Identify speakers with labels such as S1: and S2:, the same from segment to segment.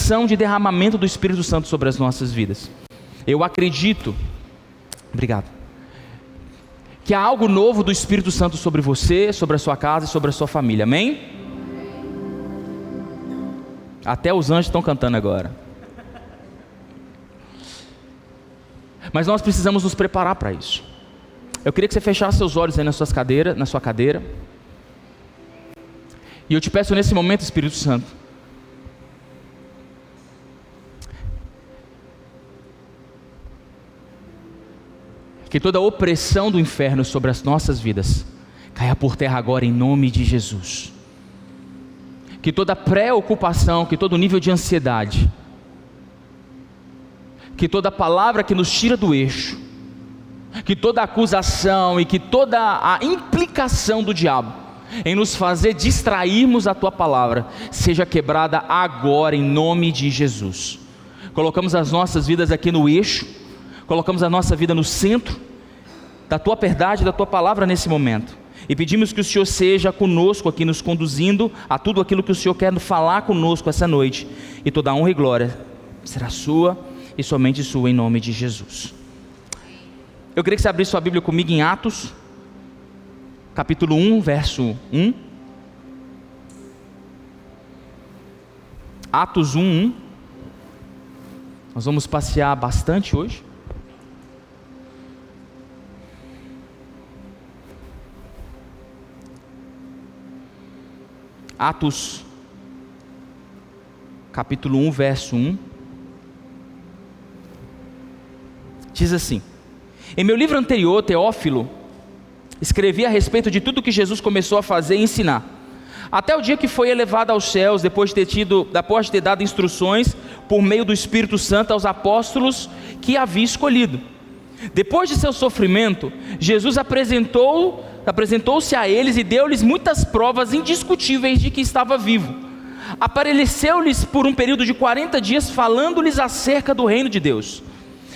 S1: dimensão de derramamento do Espírito Santo sobre as nossas vidas. Eu acredito, obrigado, que há algo novo do Espírito Santo sobre você, sobre a sua casa e sobre a sua família, amém? Até os anjos estão cantando agora. Mas nós precisamos nos preparar para isso. Eu queria que você fechasse seus olhos aí na sua cadeira. E eu te peço nesse momento, Espírito Santo, que toda opressão do inferno sobre as nossas vidas caia por terra agora em nome de Jesus. Que toda preocupação, que todo nível de ansiedade, que toda palavra que nos tira do eixo, que toda acusação e que toda a implicação do diabo em nos fazer distrairmos a Tua palavra, seja quebrada agora em nome de Jesus. Colocamos as nossas vidas aqui no eixo, colocamos a nossa vida no centro da Tua verdade, da Tua palavra nesse momento, e pedimos que o Senhor seja conosco aqui, nos conduzindo a tudo aquilo que o Senhor quer falar conosco essa noite, e toda a honra e glória será sua e somente sua em nome de Jesus. Eu queria que você abrisse sua Bíblia comigo em Atos, capítulo 1, verso 1. Atos 1, 1. Nós vamos passear bastante hoje. Atos, capítulo 1, verso 1. Diz assim: em meu livro anterior, Teófilo, escrevi a respeito de tudo que Jesus começou a fazer e ensinar, até o dia que foi elevado aos céus, depois de ter dado instruções por meio do Espírito Santo aos apóstolos que havia escolhido. Depois de seu sofrimento, Jesus apresentou-se a eles e deu-lhes muitas provas indiscutíveis de que estava vivo. Apareceu-lhes por um período de 40 dias, falando-lhes acerca do reino de Deus.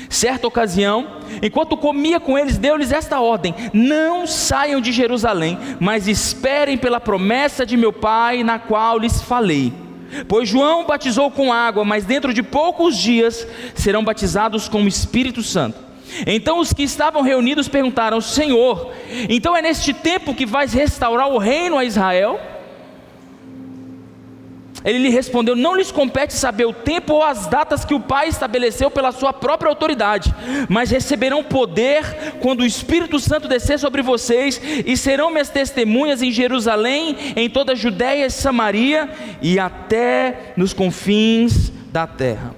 S1: Certa ocasião, enquanto comia com eles, deu-lhes esta ordem: não saiam de Jerusalém, mas esperem pela promessa de meu Pai, na qual lhes falei. Pois João batizou com água, mas dentro de poucos dias serão batizados com o Espírito Santo. Então os que estavam reunidos perguntaram: Senhor, então é neste tempo que vais restaurar o reino a Israel? Ele lhe respondeu: não lhes compete saber o tempo ou as datas que o Pai estabeleceu pela sua própria autoridade, mas receberão poder quando o Espírito Santo descer sobre vocês, e serão minhas testemunhas em Jerusalém, em toda a Judéia e Samaria e até nos confins da terra.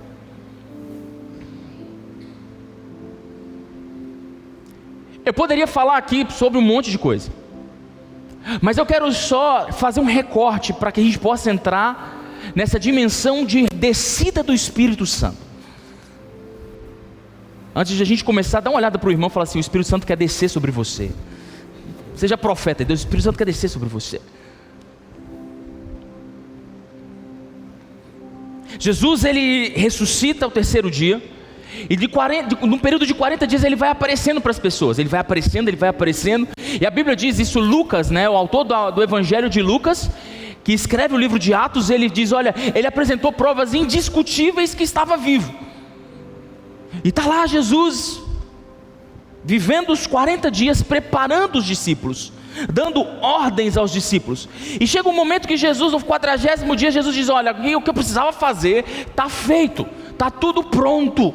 S1: Eu poderia falar aqui sobre um monte de coisa, mas eu quero só fazer um recorte para que a gente possa entrar nessa dimensão de descida do Espírito Santo. Antes de a gente começar, dá uma olhada para o irmão e fala assim: o Espírito Santo quer descer sobre você. Seja profeta, Deus, o Espírito Santo quer descer sobre você. Jesus, ele ressuscita ao terceiro dia, e num período de 40 dias ele vai aparecendo para as pessoas, ele vai aparecendo, e a Bíblia diz isso. Lucas, o autor do Evangelho de Lucas, que escreve o livro de Atos, ele diz: olha, ele apresentou provas indiscutíveis que estava vivo, e está lá Jesus, vivendo os 40 dias, preparando os discípulos, dando ordens aos discípulos, e chega um momento que Jesus, no 40º dia, Jesus diz: olha, o que eu precisava fazer está feito, está tudo pronto,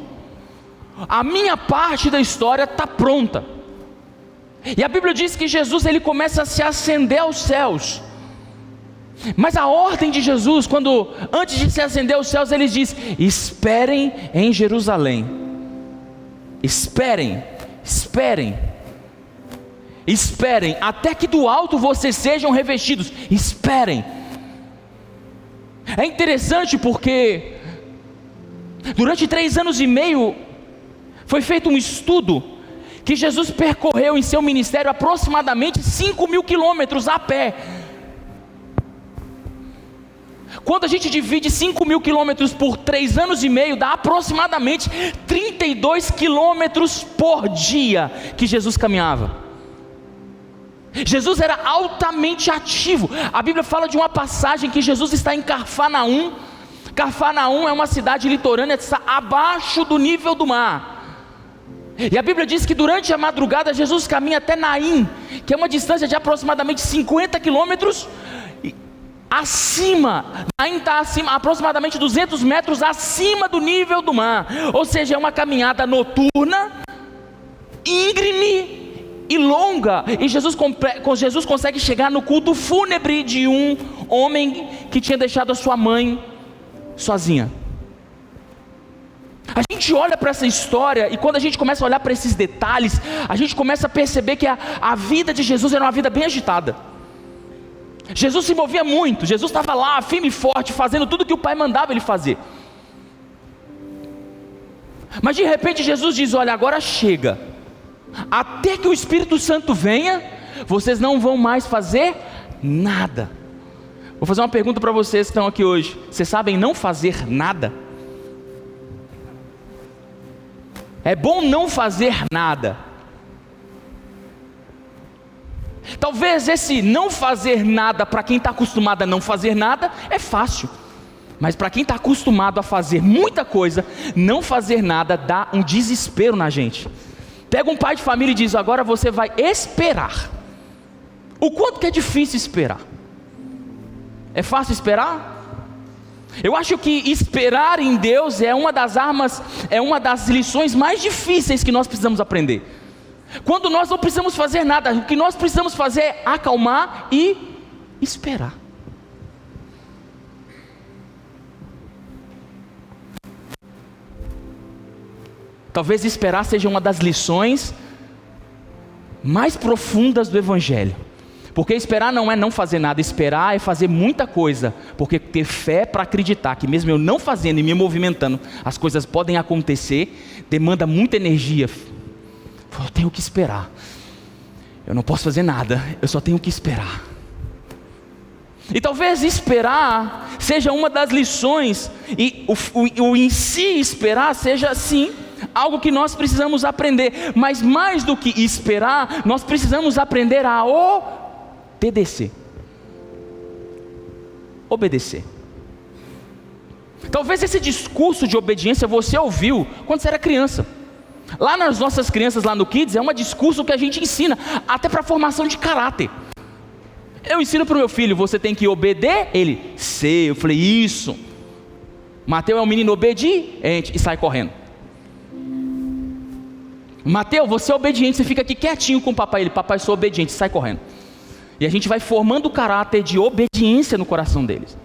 S1: a minha parte da história está pronta. E a Bíblia diz que Jesus, ele começa a se ascender aos céus, mas a ordem de Jesus, antes de se ascender aos céus, ele diz: esperem em Jerusalém, esperem, até que do alto vocês sejam revestidos, esperem. É interessante porque durante 3 anos e meio foi feito um estudo que Jesus percorreu em seu ministério aproximadamente 5.000 quilômetros a pé. Quando a gente divide 5.000 quilômetros por 3 anos e meio, dá aproximadamente 32 quilômetros por dia que Jesus caminhava. Jesus era altamente ativo. A Bíblia fala de uma passagem que Jesus está em Cafarnaum, Cafarnaum é uma cidade litorânea, está abaixo do nível do mar. E a Bíblia diz que durante a madrugada Jesus caminha até Naim, que é uma distância de aproximadamente 50 quilômetros acima. Naim está acima, aproximadamente 200 metros acima do nível do mar. Ou seja, é uma caminhada noturna, íngreme e longa. E Jesus consegue chegar no culto fúnebre de um homem que tinha deixado a sua mãe sozinha. A gente olha para essa história, e quando a gente começa a olhar para esses detalhes, a gente começa a perceber que a vida de Jesus era uma vida bem agitada. Jesus se movia muito, Jesus estava lá firme e forte, fazendo tudo que o Pai mandava ele fazer. Mas de repente Jesus diz: olha, agora chega, até que o Espírito Santo venha, vocês não vão mais fazer nada. Vou fazer uma pergunta para vocês que estão aqui hoje: vocês sabem não fazer nada? É bom não fazer nada. Talvez esse não fazer nada, para quem está acostumado a não fazer nada, é fácil. Mas para quem está acostumado a fazer muita coisa, não fazer nada dá um desespero na gente. Pega um pai de família e diz: agora você vai esperar. O quanto que é difícil esperar? É fácil esperar? Eu acho que esperar em Deus é uma das armas, é uma das lições mais difíceis que nós precisamos aprender. Quando nós não precisamos fazer nada, o que nós precisamos fazer é acalmar e esperar. Talvez esperar seja uma das lições mais profundas do Evangelho. Porque esperar não é não fazer nada, esperar é fazer muita coisa. Porque ter fé para acreditar que mesmo eu não fazendo e me movimentando, as coisas podem acontecer, demanda muita energia. Eu tenho que esperar. Eu não posso fazer nada, eu só tenho que esperar. E talvez esperar seja uma das lições, e o em si esperar seja sim algo que nós precisamos aprender. Mas mais do que esperar, nós precisamos aprender a obedecer. Obedecer. Talvez esse discurso de obediência você ouviu quando você era criança. Lá nas nossas crianças, lá no Kids, é um discurso que a gente ensina, até para formação de caráter. Eu ensino para o meu filho: você tem que obedecer. Ele: sei. Eu falei: isso. Mateus é um menino obediente e sai correndo. Mateus, você é obediente, você fica aqui quietinho com o papai. Ele: papai, sou obediente, sai correndo. E a gente vai formando o caráter de obediência no coração deles.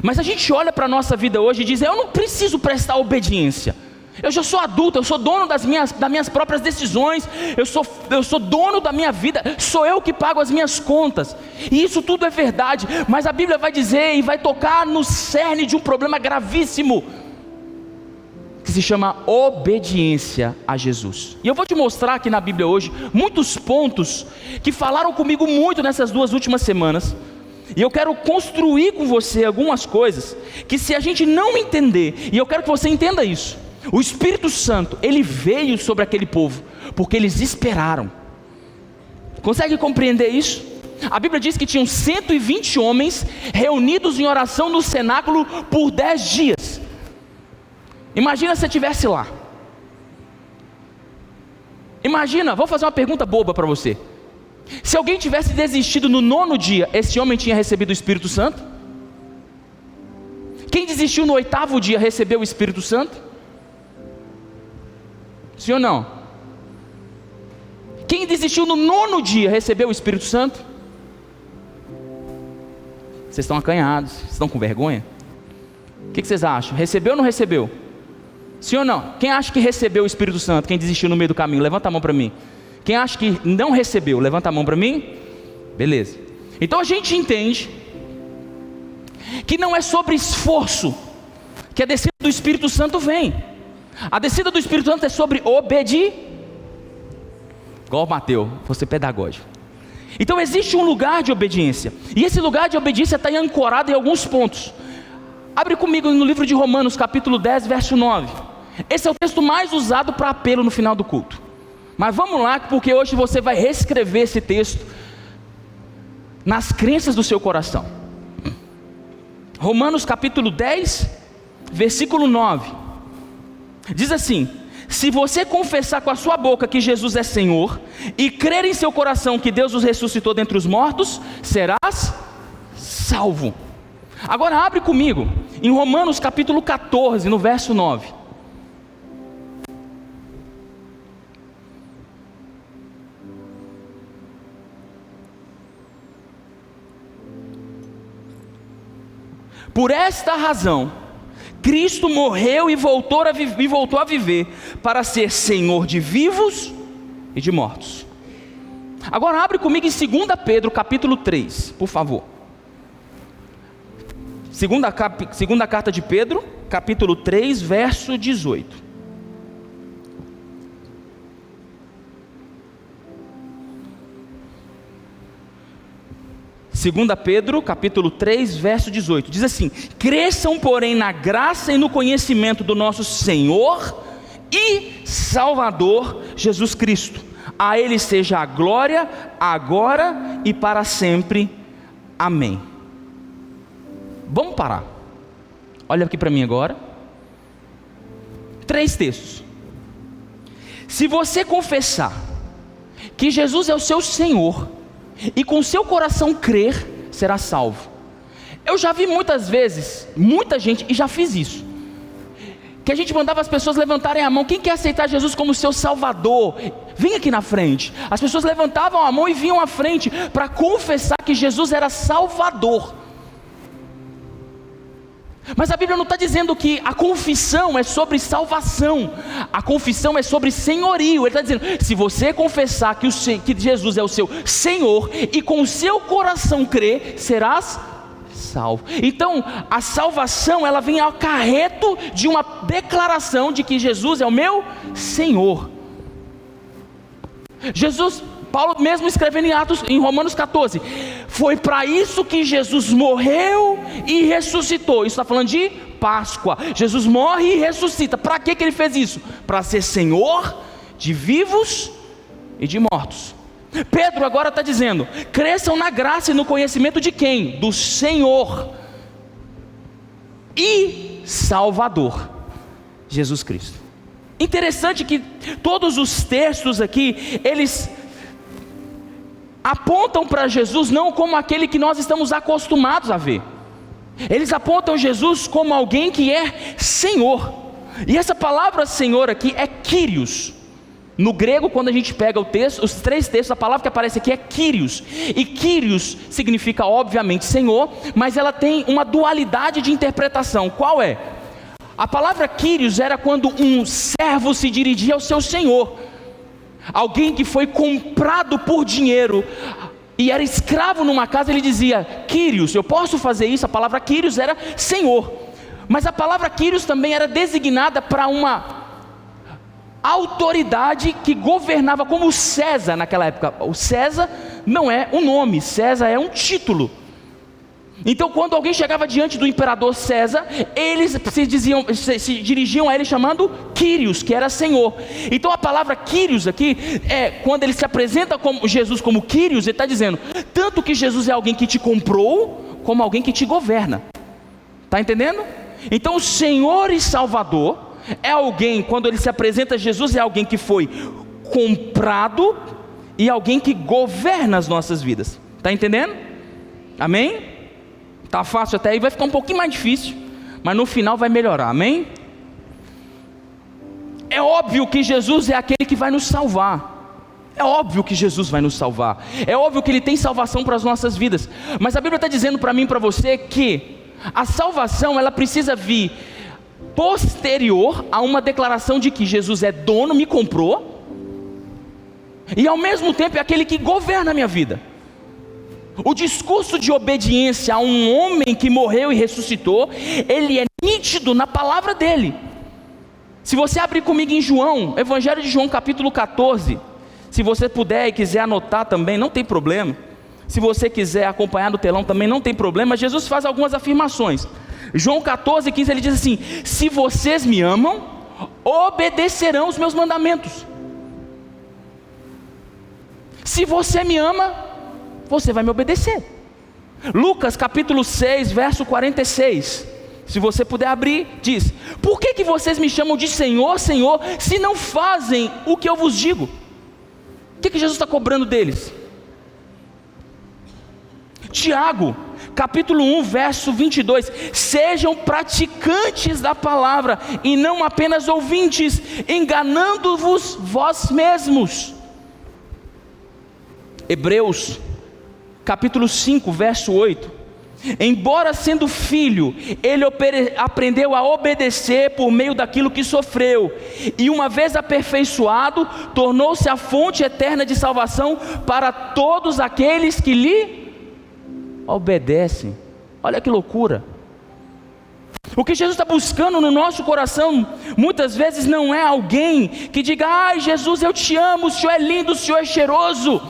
S1: Mas a gente olha para a nossa vida hoje e diz: eu não preciso prestar obediência. Eu já sou adulto, eu sou dono das minhas próprias decisões, eu sou dono da minha vida, sou eu que pago as minhas contas. E isso tudo é verdade, mas a Bíblia vai dizer e vai tocar no cerne de um problema gravíssimo, que se chama obediência a Jesus. E eu vou te mostrar aqui na Bíblia hoje muitos pontos que falaram comigo muito nessas 2 últimas semanas. E eu quero construir com você algumas coisas que, se a gente não entender, e eu quero que você entenda isso, o Espírito Santo, ele veio sobre aquele povo porque eles esperaram. Consegue compreender isso? A Bíblia diz que tinham 120 homens reunidos em oração no cenáculo por 10 dias. Imagina se você estivesse lá. Imagina, vou fazer uma pergunta boba para você. Se alguém tivesse desistido no 9º dia, esse homem tinha recebido o Espírito Santo? Quem desistiu no 8º dia recebeu o Espírito Santo? Sim ou não? Quem desistiu no 9º dia recebeu o Espírito Santo? Vocês estão acanhados, vocês estão com vergonha? O que vocês acham? Recebeu ou não recebeu? Sim ou não? Quem acha que recebeu o Espírito Santo? Quem desistiu no meio do caminho? Levanta a mão para mim. Quem acha que não recebeu? Levanta a mão para mim. Beleza. Então a gente entende que não é sobre esforço que a descida do Espírito Santo vem. A descida do Espírito Santo é sobre obediência. Igual o Mateus, vou ser pedagógico. Então existe um lugar de obediência, e esse lugar de obediência está ancorado em alguns pontos. Abre comigo no livro de Romanos, capítulo 10, verso 9. Esse é o texto mais usado para apelo no final do culto. Mas vamos lá, porque hoje você vai reescrever esse texto nas crenças do seu coração. Romanos capítulo 10, versículo 9, diz assim: se você confessar com a sua boca que Jesus é Senhor, e crer em seu coração que Deus os ressuscitou dentre os mortos, serás salvo. Agora abre comigo, em Romanos capítulo 14, no verso 9. Por esta razão, Cristo morreu e voltou a viver para ser Senhor de vivos e de mortos. Agora abre comigo em 2 Pedro capítulo 3, por favor. Segunda carta de Pedro, capítulo 3, verso 18. Segunda Pedro, capítulo 3, verso 18, diz assim: cresçam, porém, na graça e no conhecimento do nosso Senhor e Salvador Jesus Cristo. A Ele seja a glória, agora e para sempre. Amém. Vamos parar. Olha aqui para mim agora. 3 textos. Se você confessar que Jesus é o seu Senhor, e com seu coração crer, será salvo. Eu já vi muitas vezes, muita gente, e já fiz isso, que a gente mandava as pessoas levantarem a mão. Quem quer aceitar Jesus como seu Salvador, vem aqui na frente. As pessoas levantavam a mão e vinham à frente para confessar que Jesus era Salvador. Mas a Bíblia não está dizendo que a confissão é sobre salvação. A confissão é sobre senhorio. Ele está dizendo: se você confessar que Jesus é o seu Senhor e com o seu coração crer, serás salvo. Então a salvação, ela vem ao carreto de uma declaração de que Jesus é o meu Senhor. Paulo mesmo escrevendo em Romanos 14, foi para isso que Jesus morreu e ressuscitou. Isso está falando de Páscoa. Jesus morre e ressuscita. Para que ele fez isso? Para ser Senhor de vivos e de mortos. Pedro agora está dizendo: cresçam na graça e no conhecimento de quem? Do Senhor e Salvador Jesus Cristo. Interessante que todos os textos aqui, eles apontam para Jesus não como aquele que nós estamos acostumados a ver. Eles apontam Jesus como alguém que é Senhor. E essa palavra Senhor aqui é Kyrios. No grego, quando a gente pega os 3 textos, a palavra que aparece aqui é Kyrios. E Kyrios significa obviamente Senhor, mas ela tem uma dualidade de interpretação. Qual é? A palavra Kyrios era quando um servo se dirigia ao seu senhor. Alguém que foi comprado por dinheiro e era escravo numa casa, ele dizia: Kyrios, eu posso fazer isso? A palavra Kyrios era Senhor. Mas a palavra Kyrios também era designada para uma autoridade que governava, como o César naquela época. O César não é um nome, César é um título. Então quando alguém chegava diante do imperador César, eles se dirigiam a ele chamando Kyrios, que era Senhor. Então a palavra Kyrios aqui, quando ele se apresenta como Jesus como Kyrios, ele está dizendo tanto que Jesus é alguém que te comprou, como alguém que te governa. Está entendendo? Então o Senhor e Salvador é alguém, quando ele se apresenta a Jesus, é alguém que foi comprado e alguém que governa as nossas vidas. Está entendendo? Amém? Tá fácil até aí, vai ficar um pouquinho mais difícil, mas no final vai melhorar, amém? É óbvio que Jesus é aquele que vai nos salvar. É óbvio que Jesus vai nos salvar. É óbvio que Ele tem salvação para as nossas vidas. Mas a Bíblia está dizendo para mim e para você que a salvação, ela precisa vir posterior a uma declaração de que Jesus é dono, me comprou, e ao mesmo tempo é aquele que governa a minha vida. O discurso de obediência a um homem que morreu e ressuscitou, ele é nítido na palavra dele. Se você abrir comigo em João, Evangelho de João capítulo 14, se você puder e quiser anotar também, não tem problema. Se você quiser acompanhar no telão também, não tem problema. Jesus faz algumas afirmações. João 14, 15, ele diz assim: se vocês me amam, obedecerão os meus mandamentos. Se você me ama, você vai me obedecer. Lucas capítulo 6, verso 46. Se você puder abrir, diz: por que vocês me chamam de Senhor, Senhor, se não fazem o que eu vos digo? O que Jesus está cobrando deles? Tiago, capítulo 1, verso 22. Sejam praticantes da palavra, e não apenas ouvintes, enganando-vos vós mesmos. Hebreus, capítulo 5, verso 8. Embora sendo filho, ele aprendeu a obedecer por meio daquilo que sofreu, e uma vez aperfeiçoado, tornou-se a fonte eterna de salvação para todos aqueles que lhe obedecem. Olha que loucura! O que Jesus está buscando no nosso coração, muitas vezes não é alguém que diga: ai Jesus, eu te amo, o Senhor é lindo, o Senhor é cheiroso.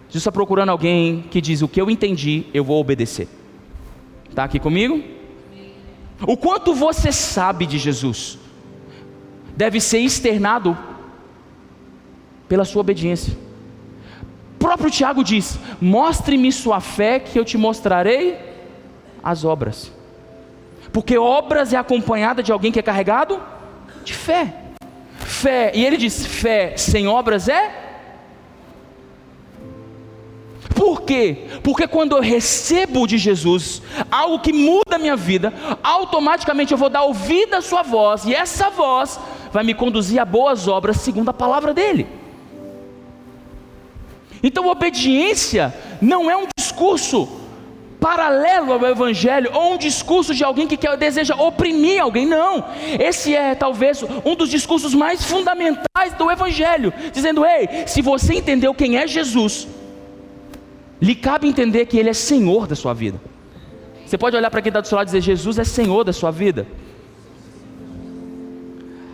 S1: Jesus está procurando alguém que diz: o que eu entendi, eu vou obedecer. Está aqui comigo? O quanto você sabe de Jesus deve ser externado pela sua obediência. O próprio Tiago diz: mostre-me sua fé, que eu te mostrarei as obras. Porque obras é acompanhada de alguém que é carregado de fé. Fé, e ele diz: fé sem obras é... Por quê? Porque quando eu recebo de Jesus algo que muda a minha vida, automaticamente eu vou dar ouvido à sua voz, e essa voz vai me conduzir a boas obras segundo a palavra dele. Então obediência não é um discurso paralelo ao evangelho, ou um discurso de alguém que deseja oprimir alguém. Não, esse é talvez um dos discursos mais fundamentais do evangelho, dizendo: ei, se você entendeu quem é Jesus, lhe cabe entender que Ele é Senhor da sua vida. Você pode olhar para quem está do seu lado e dizer: Jesus é Senhor da sua vida.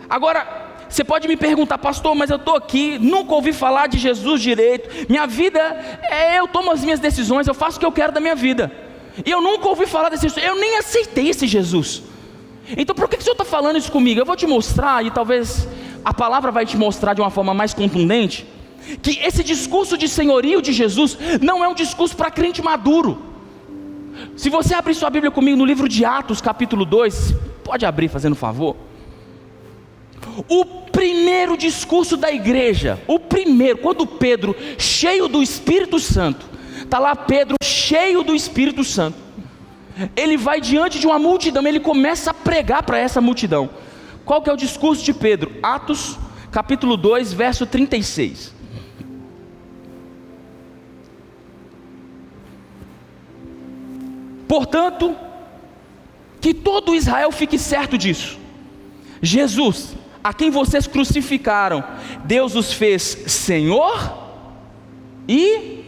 S1: Agora, você pode me perguntar: pastor, mas eu estou aqui, nunca ouvi falar de Jesus direito, minha vida, eu tomo as minhas decisões, eu faço o que eu quero da minha vida, e eu nunca ouvi falar desse Jesus, eu nem aceitei esse Jesus. Então por que o Senhor está falando isso comigo? Eu vou te mostrar, e talvez a palavra vai te mostrar de uma forma mais contundente, que esse discurso de senhorio de Jesus não é um discurso para crente maduro. Se você abrir sua Bíblia comigo no livro de Atos capítulo 2, pode abrir fazendo favor. O primeiro discurso da igreja, o primeiro, quando Pedro, cheio do Espírito Santo, está lá Pedro cheio do Espírito Santo, ele vai diante de uma multidão, ele começa a pregar para essa multidão. Qual que é o discurso de Pedro? Atos capítulo 2, verso 36. Portanto, que todo Israel fique certo disso: Jesus, a quem vocês crucificaram, Deus os fez Senhor e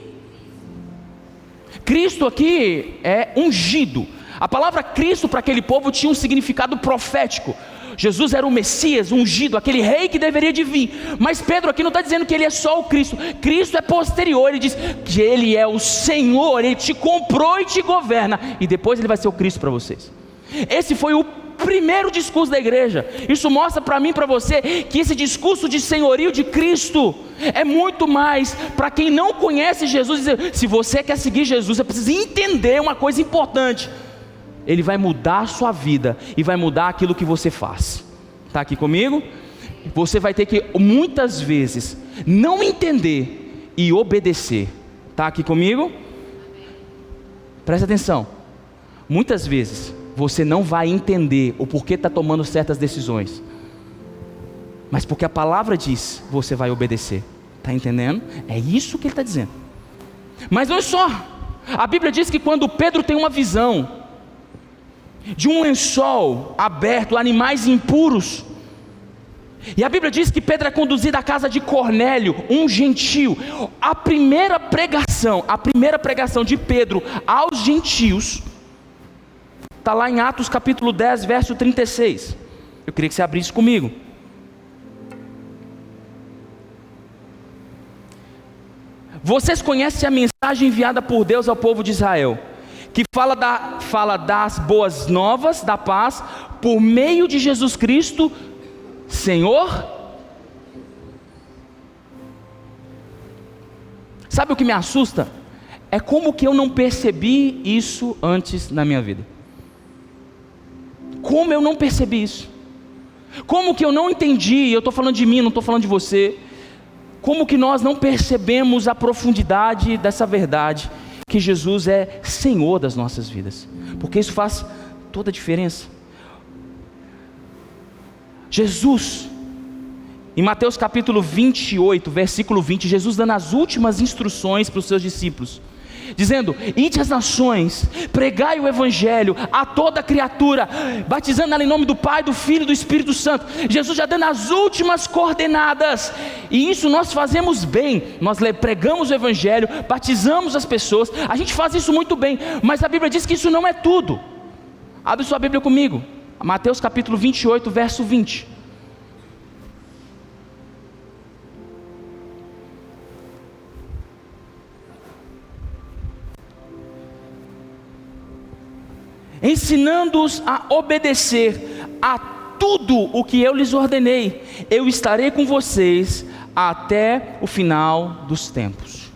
S1: Cristo. Aqui é ungido. A palavra Cristo para aquele povo tinha um significado profético. Jesus era o Messias, ungido, aquele rei que deveria de vir. Mas Pedro aqui não está dizendo que ele é só o Cristo. Cristo é posterior, ele diz que ele é o Senhor, ele te comprou e te governa, e depois ele vai ser o Cristo para vocês. Esse foi o primeiro discurso da igreja. Isso mostra para mim e para você que esse discurso de senhorio de Cristo é muito mais para quem não conhece Jesus. Se você quer seguir Jesus, você precisa entender uma coisa importante: Ele vai mudar a sua vida e vai mudar aquilo que você faz. Está aqui comigo? Você vai ter que muitas vezes não entender e obedecer. Está aqui comigo? Presta atenção. Muitas vezes você não vai entender o porquê está tomando certas decisões, mas porque a palavra diz, você vai obedecer. Está entendendo? É isso que ele está dizendo. Mas não é só. A Bíblia diz que quando Pedro tem uma visão de um lençol aberto, animais impuros, e a Bíblia diz que Pedro é conduzido à casa de Cornélio, um gentio. A primeira pregação de Pedro aos gentios está lá em Atos capítulo 10, verso 36. Eu queria que você abrisse comigo. Vocês conhecem a mensagem enviada por Deus ao povo de Israel, que fala das boas novas, da paz, por meio de Jesus Cristo, Senhor. Sabe o que me assusta? é como que eu não percebi isso antes na minha vida. Como eu não percebi isso? Como que eu não entendi? Eu estou falando de mim, não estou falando de você. Como que nós não percebemos a profundidade dessa verdade, que Jesus é Senhor das nossas vidas? Porque isso faz toda a diferença. Jesus, em Mateus capítulo 28, versículo 20, Jesus dando as últimas instruções para os seus discípulos, dizendo: ide às nações, pregai o evangelho a toda criatura, batizando ela em nome do Pai, do Filho e do Espírito Santo. Jesus já dando as últimas coordenadas, e isso nós fazemos bem. Nós pregamos o evangelho, batizamos as pessoas, a gente faz isso muito bem, mas a Bíblia diz que isso não é tudo. Abre sua Bíblia comigo, Mateus capítulo 28, verso 20. Ensinando-os a obedecer a tudo o que eu lhes ordenei, eu estarei com vocês até o final dos tempos.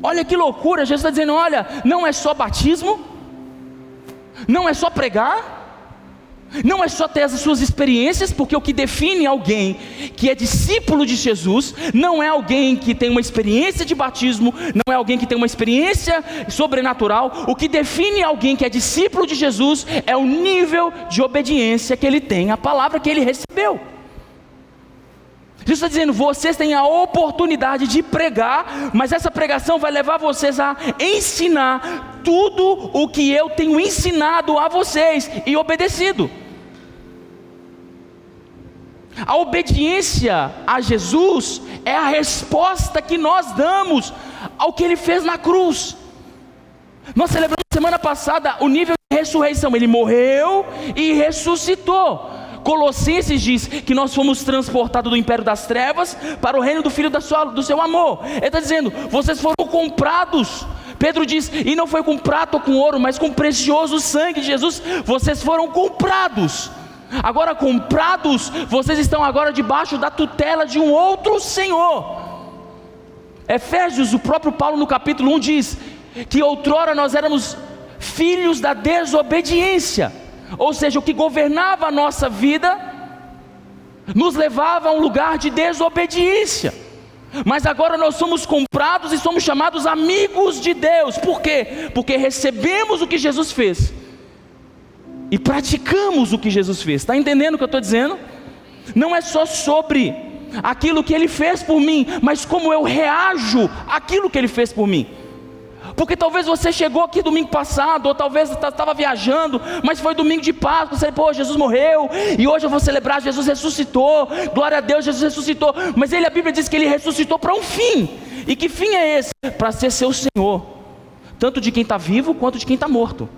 S1: Olha que loucura, Jesus está dizendo: olha, não é só batismo, não é só pregar, não é só ter as suas experiências, porque o que define alguém que é discípulo de Jesus não é alguém que tem uma experiência de batismo, não é alguém que tem uma experiência sobrenatural. O que define alguém que é discípulo de Jesus é o nível de obediência que ele tem à palavra que ele recebeu. Jesus está dizendo: vocês têm a oportunidade de pregar, mas essa pregação vai levar vocês a ensinar tudo o que eu tenho ensinado a vocês e obedecido. A obediência a Jesus é a resposta que nós damos ao que Ele fez na cruz. Nós celebramos semana passada o nível de ressurreição. Ele morreu e ressuscitou. Colossenses diz que nós fomos transportados do império das trevas para o reino do Filho do seu amor. Ele está dizendo: vocês foram comprados. Pedro diz: e não foi com prata ou com ouro, mas com precioso sangue de Jesus, vocês foram comprados. Agora comprados, vocês estão agora debaixo da tutela de um outro Senhor. Efésios, o próprio Paulo no capítulo 1 diz que outrora nós éramos filhos da desobediência, ou seja, o que governava a nossa vida nos levava a um lugar de desobediência. Mas agora nós somos comprados e somos chamados amigos de Deus. Por quê? Porque recebemos o que Jesus fez e praticamos o que Jesus fez. Está entendendo o que eu estou dizendo? Não é só sobre aquilo que Ele fez por mim, mas como eu reajo àquilo que Ele fez por mim. Porque talvez você chegou aqui domingo passado, ou talvez estava viajando, mas foi domingo de Páscoa, você, pô, Jesus morreu, e hoje eu vou celebrar, Jesus ressuscitou, glória a Deus, Jesus ressuscitou. Mas a Bíblia diz que Ele ressuscitou para um fim. E que fim é esse? Para ser seu Senhor, tanto de quem está vivo, quanto de quem está morto.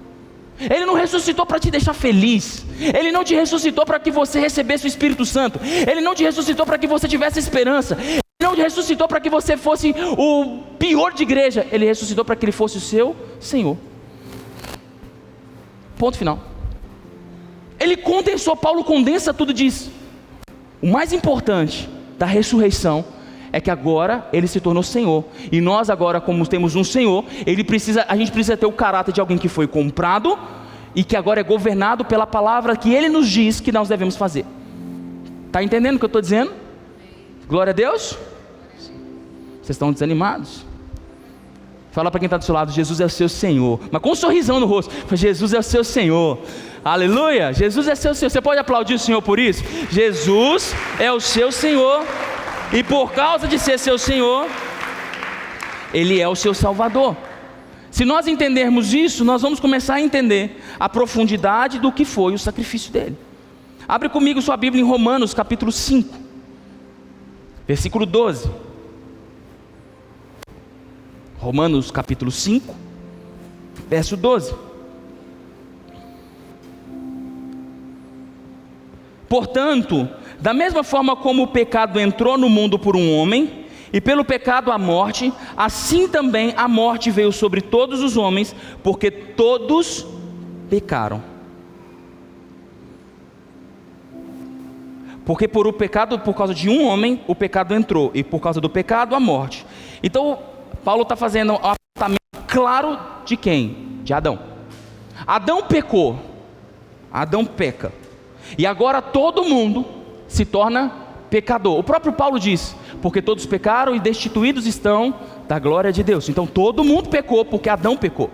S1: Ele não ressuscitou para te deixar feliz. Ele não te ressuscitou para que você recebesse o Espírito Santo. Ele não te ressuscitou para que você tivesse esperança. Ele não te ressuscitou para que você fosse o pior de igreja. Ele ressuscitou para que Ele fosse o seu Senhor. Ponto final. Ele condensou, Paulo condensa tudo disso. O mais importante da ressurreição é que agora Ele se tornou Senhor. E nós agora, como temos um Senhor, a gente precisa ter o caráter de alguém que foi comprado e que agora é governado pela palavra que Ele nos diz que nós devemos fazer. Está entendendo o que eu estou dizendo? Glória a Deus. Vocês estão desanimados? Fala para quem está do seu lado: Jesus é o seu Senhor. Mas com um sorrisão no rosto. Jesus é o seu Senhor. Aleluia. Jesus é seu Senhor. Você pode aplaudir o Senhor por isso? Jesus é o seu Senhor. E por causa de ser seu Senhor, Ele é o seu Salvador. Se nós entendermos isso, nós vamos começar a entender a profundidade do que foi o sacrifício dele. Abre comigo sua Bíblia em Romanos capítulo 5, versículo 12. Romanos capítulo 5, verso 12. Portanto, da mesma forma como o pecado entrou no mundo por um homem, e pelo pecado a morte, assim também a morte veio sobre todos os homens, porque todos pecaram. Porque por causa de um homem, o pecado entrou, e por causa do pecado a morte. Então, Paulo está fazendo a claro de quem? De Adão. Adão pecou, Adão peca, e agora todo mundo se torna pecador. O próprio Paulo diz, porque todos pecaram e destituídos estão da glória de Deus. Então todo mundo pecou porque Adão pecou.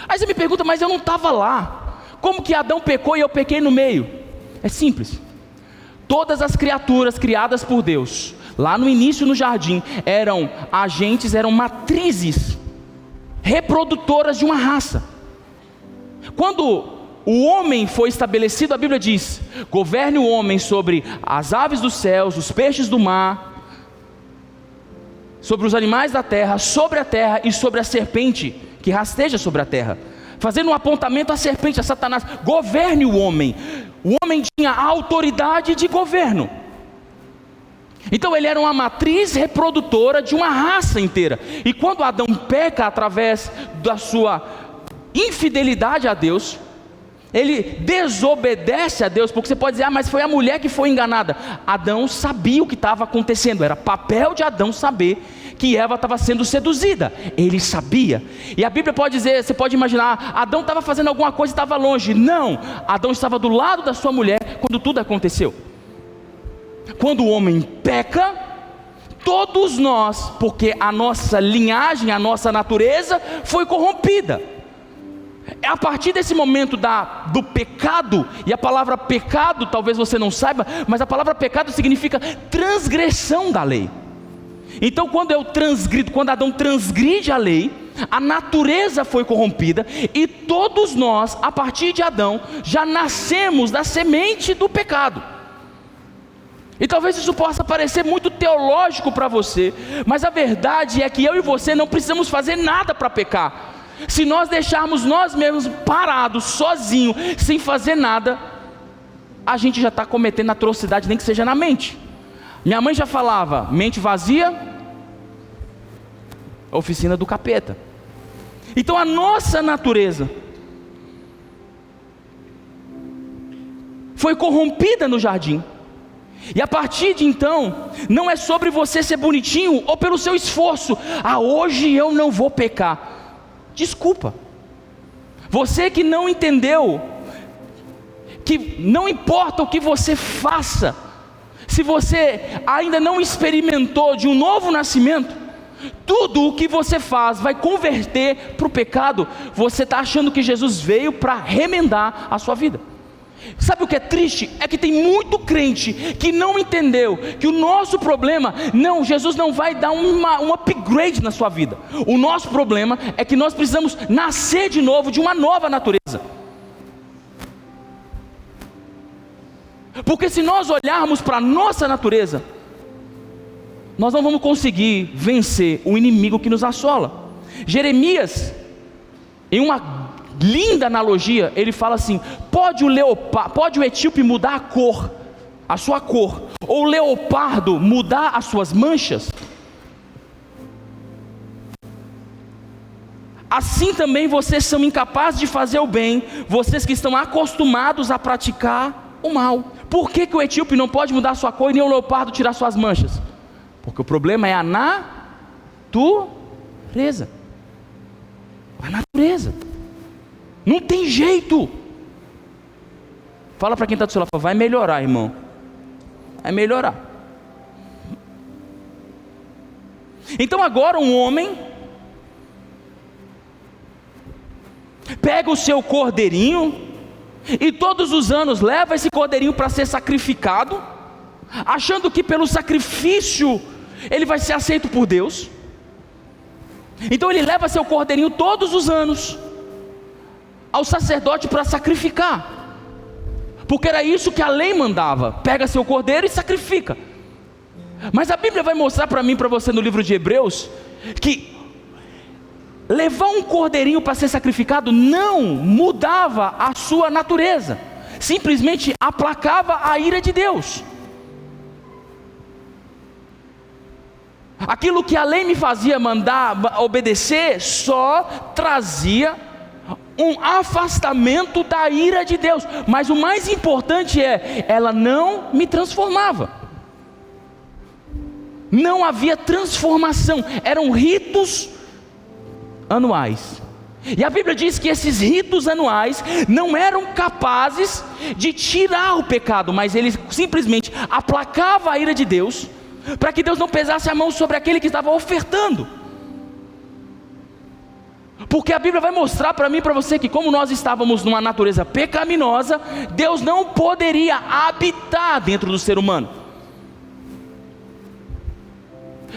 S1: Aí você me pergunta, mas eu não estava lá, como que Adão pecou e eu pequei no meio? É simples. Todas as criaturas criadas por Deus, lá no início no jardim, eram agentes, eram matrizes reprodutoras de uma raça. Quando o homem foi estabelecido, a Bíblia diz, governe o homem sobre as aves dos céus, os peixes do mar, sobre os animais da terra, sobre a terra e sobre a serpente que rasteja sobre a terra, fazendo um apontamento à serpente, a Satanás. Governe o homem. O homem tinha autoridade de governo. Então ele era uma matriz reprodutora de uma raça inteira. E quando Adão peca através da sua infidelidade a Deus, ele desobedece a Deus, porque você pode dizer, mas foi a mulher que foi enganada. Adão sabia o que estava acontecendo, era papel de Adão saber que Eva estava sendo seduzida, ele sabia. E a Bíblia pode dizer, você pode imaginar, Adão estava fazendo alguma coisa e estava longe. Não, Adão estava do lado da sua mulher quando tudo aconteceu. Quando o homem peca, todos nós, porque a nossa linhagem, a nossa natureza foi corrompida. É a partir desse momento do pecado, e a palavra pecado, talvez você não saiba, mas a palavra pecado significa transgressão da lei. Então quando Adão transgride a lei, a natureza foi corrompida, e todos nós, a partir de Adão, já nascemos da semente do pecado. E talvez isso possa parecer muito teológico para você, mas a verdade é que eu e você não precisamos fazer nada para pecar. Se nós deixarmos nós mesmos parados, sozinhos, sem fazer nada, a gente já está cometendo atrocidade, nem que seja na mente. Minha mãe já falava, mente vazia, oficina do capeta. Então a nossa natureza foi corrompida no jardim. E a partir de então, não é sobre você ser bonitinho ou pelo seu esforço. Hoje eu não vou pecar. Desculpa, você que não entendeu, que não importa o que você faça, se você ainda não experimentou de um novo nascimento, tudo o que você faz vai converter para o pecado. Você está achando que Jesus veio para remendar a sua vida. Sabe o que é triste? É que tem muito crente que não entendeu que o nosso problema, Jesus não vai dar um upgrade na sua vida. O nosso problema é que nós precisamos nascer de novo, de uma nova natureza. Porque se nós olharmos para a nossa natureza, nós não vamos conseguir vencer o inimigo que nos assola. Jeremias, em uma linda analogia, ele fala assim, pode o etíope mudar a cor, a sua cor, ou o leopardo mudar as suas manchas? Assim também vocês são incapazes de fazer o bem, vocês que estão acostumados a praticar o mal. Por que o etíope não pode mudar a sua cor e nem o leopardo tirar suas manchas? Porque o problema é a natureza. A natureza. Não tem jeito. Fala para quem está do seu lado, vai melhorar, irmão. Vai melhorar. Então agora um homem pega o seu cordeirinho e todos os anos leva esse cordeirinho para ser sacrificado, achando que pelo sacrifício ele vai ser aceito por Deus. Então ele leva seu cordeirinho todos os anos ao sacerdote para sacrificar, porque era isso que a lei mandava: pega seu cordeiro e sacrifica. Mas a Bíblia vai mostrar para mim e para você no livro de Hebreus, que levar um cordeirinho para ser sacrificado não mudava a sua natureza, simplesmente aplacava a ira de Deus. Aquilo que a lei me fazia mandar obedecer só trazia um afastamento da ira de Deus, mas o mais importante ela não me transformava. Não havia transformação, eram ritos anuais. E a Bíblia diz que esses ritos anuais não eram capazes de tirar o pecado, mas eles simplesmente aplacavam a ira de Deus, para que Deus não pesasse a mão sobre aquele que estava ofertando. Porque a Bíblia vai mostrar para mim e para você que, como nós estávamos numa natureza pecaminosa, Deus não poderia habitar dentro do ser humano.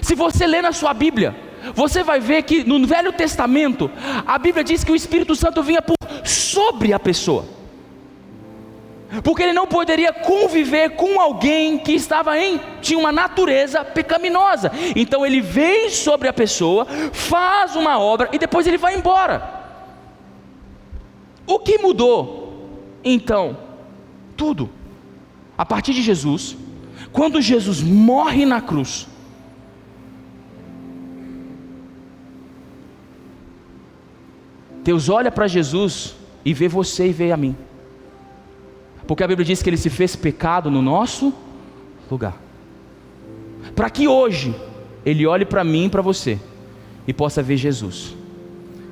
S1: Se você ler na sua Bíblia, você vai ver que no Velho Testamento, a Bíblia diz que o Espírito Santo vinha sobre a pessoa, porque ele não poderia conviver com alguém que tinha uma natureza pecaminosa. Então ele vem sobre a pessoa, faz uma obra e depois ele vai embora. O que mudou? Então, tudo. A partir de Jesus, quando Jesus morre na cruz, Deus olha para Jesus e vê você e vê a mim, porque a Bíblia diz que Ele se fez pecado no nosso lugar, para que hoje Ele olhe para mim e para você e possa ver Jesus.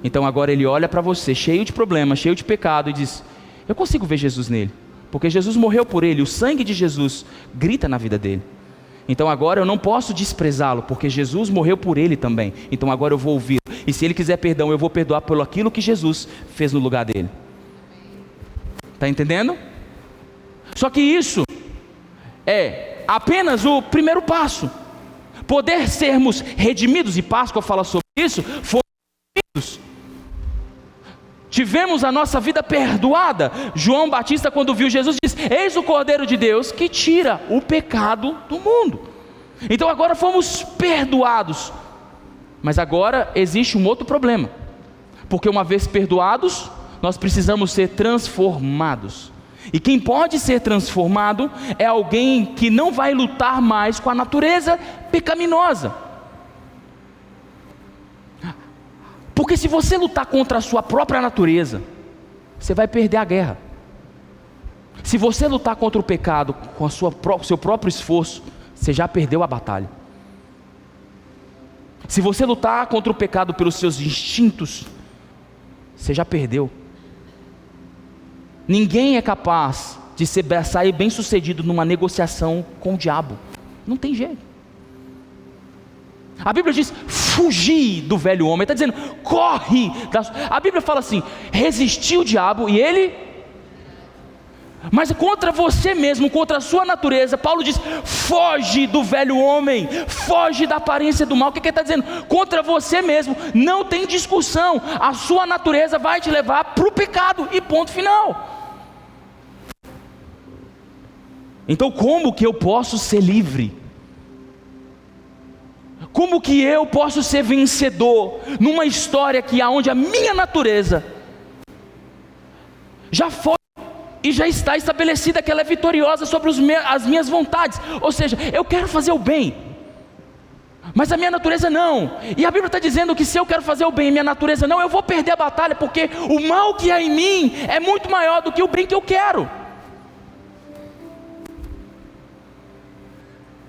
S1: Então agora Ele olha para você cheio de problemas, cheio de pecado, e diz: eu consigo ver Jesus nele, porque Jesus morreu por ele, o sangue de Jesus grita na vida dele. Então agora eu não posso desprezá-lo, porque Jesus morreu por ele também. Então agora eu vou ouvir, e se ele quiser perdão, eu vou perdoar por aquilo que Jesus fez no lugar dele. Está entendendo? Só que isso é apenas o primeiro passo. Poder sermos redimidos, e Páscoa fala sobre isso, fomos redimidos. Tivemos a nossa vida perdoada. João Batista, quando viu Jesus, diz: eis o Cordeiro de Deus que tira o pecado do mundo. Então agora fomos perdoados. Mas agora existe um outro problema, porque uma vez perdoados, nós precisamos ser transformados. E quem pode ser transformado é alguém que não vai lutar mais com a natureza pecaminosa. Porque se você lutar contra a sua própria natureza, você vai perder a guerra. Se você lutar contra o pecado com o seu próprio esforço, você já perdeu a batalha. Se você lutar contra o pecado pelos seus instintos, você já perdeu. Ninguém é capaz de sair bem sucedido numa negociação com o diabo. Não tem jeito. A Bíblia diz: fugir do velho homem. Está dizendo, corre. A Bíblia fala assim: resistir o diabo e ele... Mas contra você mesmo, contra a sua natureza, Paulo diz: foge do velho homem, foge da aparência do mal. O que ele está dizendo? Contra você mesmo, não tem discussão. A sua natureza vai te levar para o pecado e ponto final. Então como que eu posso ser livre? Como que eu posso ser vencedor numa história onde a minha natureza já foi e já está estabelecida que ela é vitoriosa sobre as minhas vontades? Ou seja, eu quero fazer o bem, mas a minha natureza não. E a Bíblia está dizendo que se eu quero fazer o bem e minha natureza não, eu vou perder a batalha, porque o mal que há em mim é muito maior do que o bem que eu quero.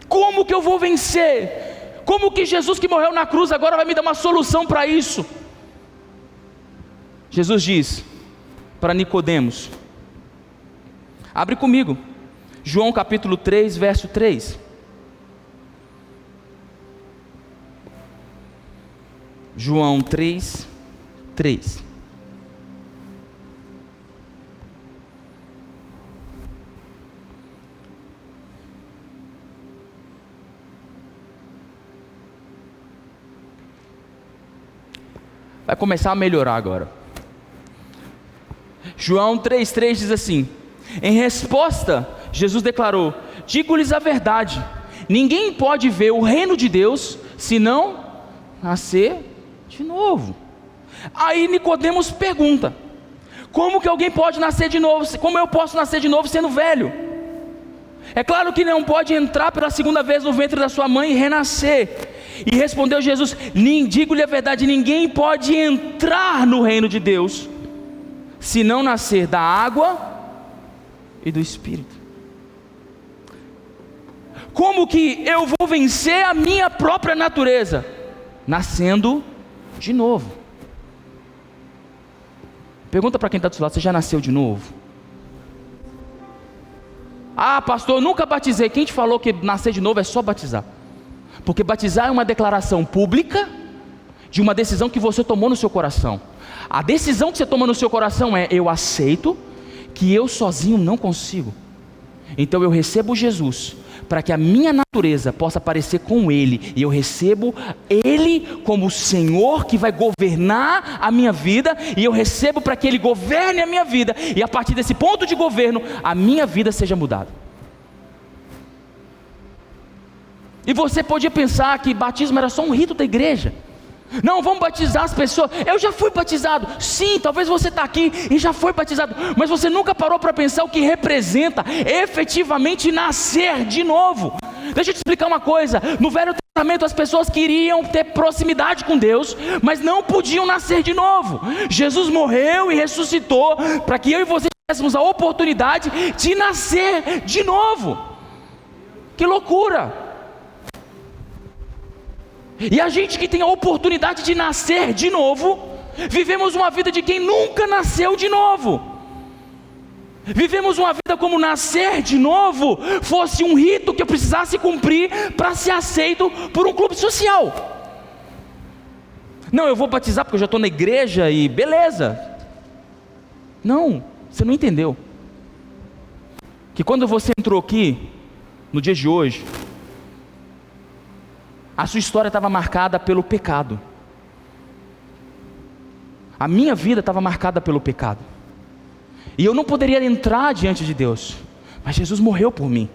S1: Como que eu vou vencer? Como que Jesus, que morreu na cruz, agora vai me dar uma solução para isso? Jesus diz para Nicodemos, abre comigo, João capítulo 3, verso 3. João 3, 3. Vai começar a melhorar agora. João 3,3 diz assim: em resposta, Jesus declarou: digo-lhes a verdade, ninguém pode ver o reino de Deus se não nascer de novo. Aí Nicodemos pergunta: como que alguém pode nascer de novo? Como eu posso nascer de novo sendo velho? É claro que não pode entrar pela segunda vez no ventre da sua mãe e renascer. E respondeu Jesus: digo-lhe a verdade, ninguém pode entrar no reino de Deus se não nascer da água e do Espírito. Como que eu vou vencer a minha própria natureza? Nascendo de novo. Pergunta para quem está do seu lado: você já nasceu de novo? Ah, pastor, eu nunca batizei. Quem te falou que nascer de novo é só batizar? Porque batizar é uma declaração pública de uma decisão que você tomou no seu coração. A decisão que você toma no seu coração é: eu aceito que eu sozinho não consigo, então eu recebo Jesus para que a minha natureza possa parecer com Ele, e eu recebo Ele como o Senhor que vai governar a minha vida, e eu recebo para que Ele governe a minha vida, e a partir desse ponto de governo, a minha vida seja mudada. E você podia pensar que batismo era só um rito da igreja. Não, vamos batizar as pessoas. Eu já fui batizado. Sim, talvez você está aqui e já foi batizado, mas você nunca parou para pensar o que representa efetivamente nascer de novo. Deixa eu te explicar uma coisa. No Velho Testamento as pessoas queriam ter proximidade com Deus, mas não podiam nascer de novo. Jesus morreu e ressuscitou para que eu e você tivéssemos a oportunidade de nascer de novo. Que loucura! E a gente que tem a oportunidade de nascer de novo, vivemos uma vida de quem nunca nasceu de novo. Vivemos uma vida como nascer de novo fosse um rito que eu precisasse cumprir para ser aceito por um clube social. Não, eu vou batizar porque eu já estou na igreja e beleza. Não, você não entendeu. Que quando você entrou aqui, no dia de hoje, a sua história estava marcada pelo pecado. A minha vida estava marcada pelo pecado. E eu não poderia entrar diante de Deus, mas Jesus morreu por mim.